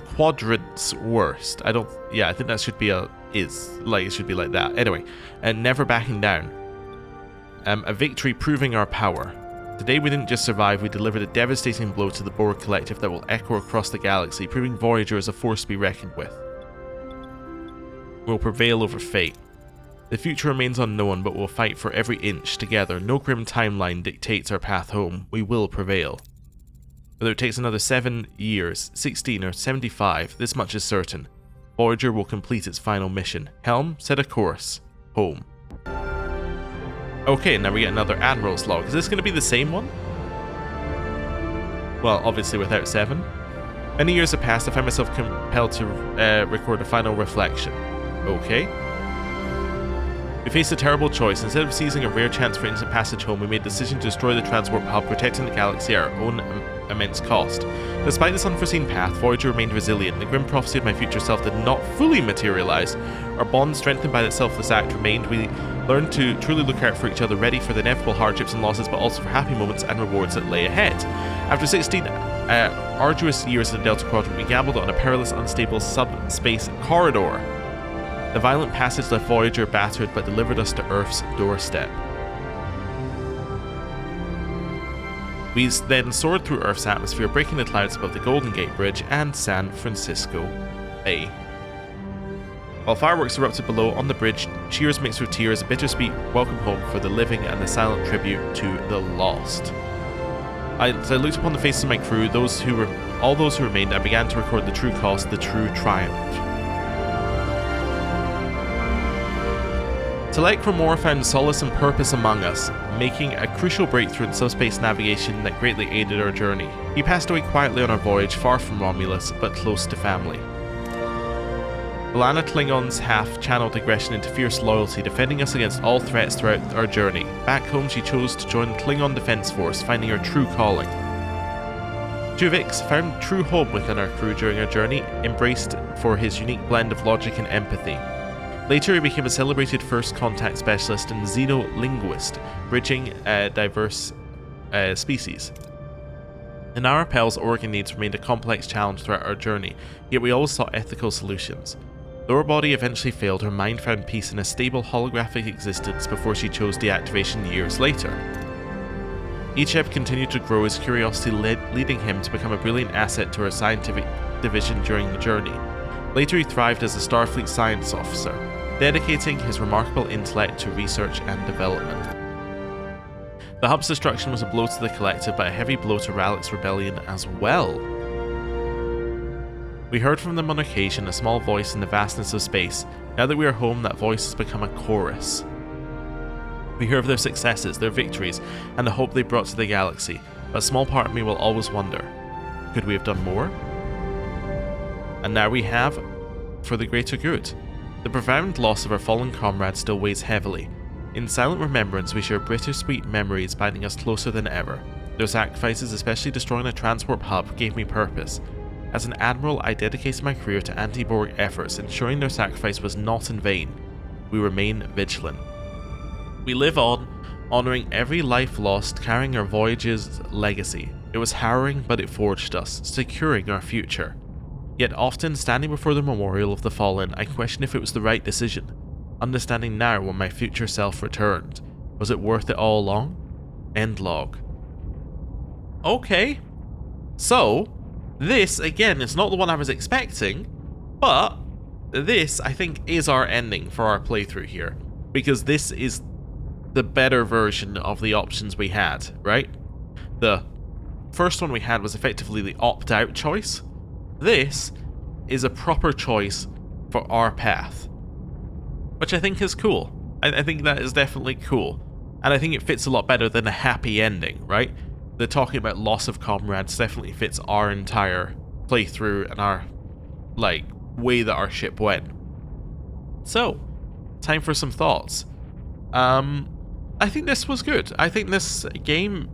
Speaker 1: Quadrant's worst. I think that should be it should be like that. Anyway, and never backing down. A victory proving our power. Today we didn't just survive, we delivered a devastating blow to the Borg Collective that will echo across the galaxy, proving Voyager as a force to be reckoned with. We'll prevail over fate. The future remains unknown, but we'll fight for every inch together. No grim timeline dictates our path home. We will prevail. Whether it takes another 7 years, 16 or 75, this much is certain. Voyager will complete its final mission. Helm, set a course. Home. Okay, now we get another Admiral's log. Is this going to be the same one? Well, obviously without 7. Many years have passed, I find myself compelled to record a final reflection. Okay. We faced a terrible choice. Instead of seizing a rare chance for instant passage home, we made the decision to destroy the transwarp hub, protecting the galaxy at our own immense cost. Despite this unforeseen path, Voyager remained resilient. The grim prophecy of my future self did not fully materialize. Our bond, strengthened by that selfless act, remained. We learned to truly look out for each other, ready for the inevitable hardships and losses, but also for happy moments and rewards that lay ahead. After 16 arduous years in the Delta Quadrant, we gambled on a perilous, unstable subspace corridor. The violent passage left Voyager battered, but delivered us to Earth's doorstep. We then soared through Earth's atmosphere, breaking the clouds above the Golden Gate Bridge and San Francisco Bay. While fireworks erupted below on the bridge, cheers mixed with tears, a bittersweet welcome home for the living and a silent tribute to the lost. As I looked upon the faces of my crew, all those who remained, I began to record the true cost, the true triumph. Telek Ramor found solace and purpose among us, making a crucial breakthrough in subspace navigation that greatly aided our journey. He passed away quietly on our voyage, far from Romulus, but close to family. B'Elanna Klingon's half channeled aggression into fierce loyalty, defending us against all threats throughout our journey. Back home, she chose to join the Klingon Defense Force, finding her true calling. Tuvix found true home within our crew during our journey, embraced for his unique blend of logic and empathy. Later, he became a celebrated first contact specialist and xenolinguist, bridging diverse species. In Arapel's organ needs remained a complex challenge throughout our journey, yet we always sought ethical solutions. Though her body eventually failed, her mind found peace in a stable holographic existence before she chose deactivation years later. Icheb continued to grow, his curiosity leading him to become a brilliant asset to our scientific division during the journey. Later, he thrived as a Starfleet science officer, dedicating his remarkable intellect to research and development. The hub's destruction was a blow to the collective, but a heavy blow to Rallick's rebellion as well. We heard from them on occasion, a small voice in the vastness of space. Now that we are home, that voice has become a chorus. We hear of their successes, their victories, and the hope they brought to the galaxy, but a small part of me will always wonder, could we have done more? And now we have, for the greater good. The profound loss of our fallen comrades still weighs heavily. In silent remembrance, we share bittersweet memories binding us closer than ever. Their sacrifices, especially destroying a transwarp hub, gave me purpose. As an Admiral, I dedicated my career to anti-Borg efforts, ensuring their sacrifice was not in vain. We remain vigilant. We live on, honouring every life lost, carrying our voyage's legacy. It was harrowing, but it forged us, securing our future. Yet often, standing before the memorial of the fallen, I question if it was the right decision. Understanding now when my future self returned, was it worth it all along? End log. Okay. So, this, again, is not the one I was expecting, but this, I think, is our ending for our playthrough here. Because this is the better version of the options we had, right? The first one we had was effectively the opt-out choice. This is a proper choice for our path, which I think is cool. I think that is definitely cool, and I think it fits a lot better than a happy ending, right? The talking about loss of comrades definitely fits our entire playthrough and our, like, way that our ship went. So, time for some thoughts. I think this was good. I think this game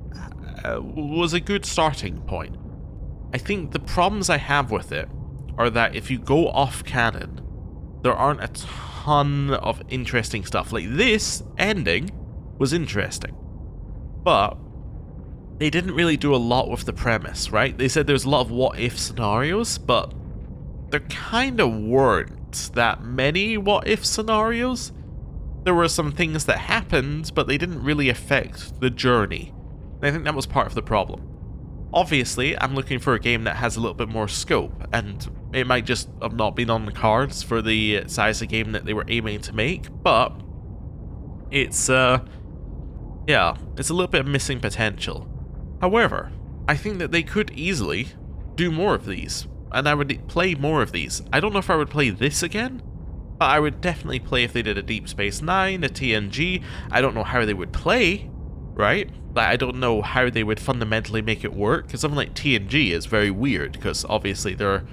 Speaker 1: was a good starting point. I think the problems I have with it are that if you go off canon, there aren't a ton of interesting stuff. Like, this ending was interesting, but they didn't really do a lot with the premise, right? They said there's a lot of what-if scenarios, but there kind of weren't that many what-if scenarios. There were some things that happened, but they didn't really affect the journey. And I think that was part of the problem. Obviously, I'm looking for a game that has a little bit more scope, and it might just have not been on the cards for the size of game that they were aiming to make, but it's, yeah, it's a little bit of missing potential. However, I think that they could easily do more of these, and I would play more of these. I don't know if I would play this again, but I would definitely play if they did a Deep Space Nine, a TNG. I don't know how they would play, right? Like, I don't know how they would fundamentally make it work, because something like TNG is very weird, because obviously they're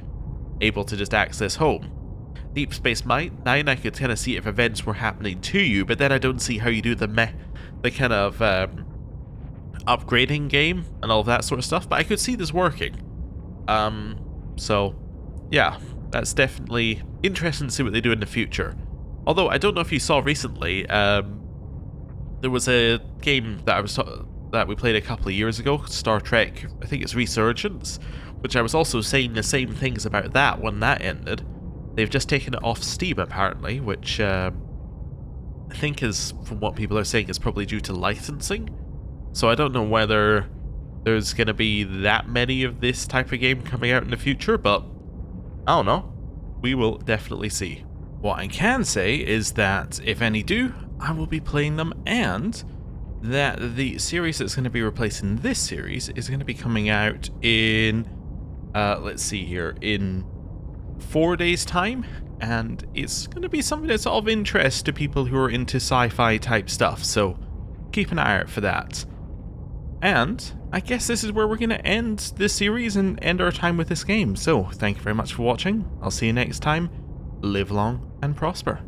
Speaker 1: able to just access home. Deep Space Nine, I could kind of see if events were happening to you, but then I don't see how you do the kind of upgrading game and all of that sort of stuff, but I could see this working. So, yeah, that's definitely interesting to see what they do in the future. Although, I don't know if you saw recently, there was a game that we played a couple of years ago, Star Trek, I think it's Resurgence, which I was also saying the same things about that when that ended. They've just taken it off Steam, apparently, which I think is, from what people are saying, is probably due to licensing. So I don't know whether there's going to be that many of this type of game coming out in the future, but I don't know. We will definitely see. What I can say is that if any do, I will be playing them, and that the series that's going to be replacing this series is going to be coming out in, let's see here, in 4 days' time, and it's going to be something that's of interest to people who are into sci-fi type stuff, so keep an eye out for that. And I guess this is where we're going to end this series and end our time with this game, so thank you very much for watching. I'll see you next time. Live long and prosper.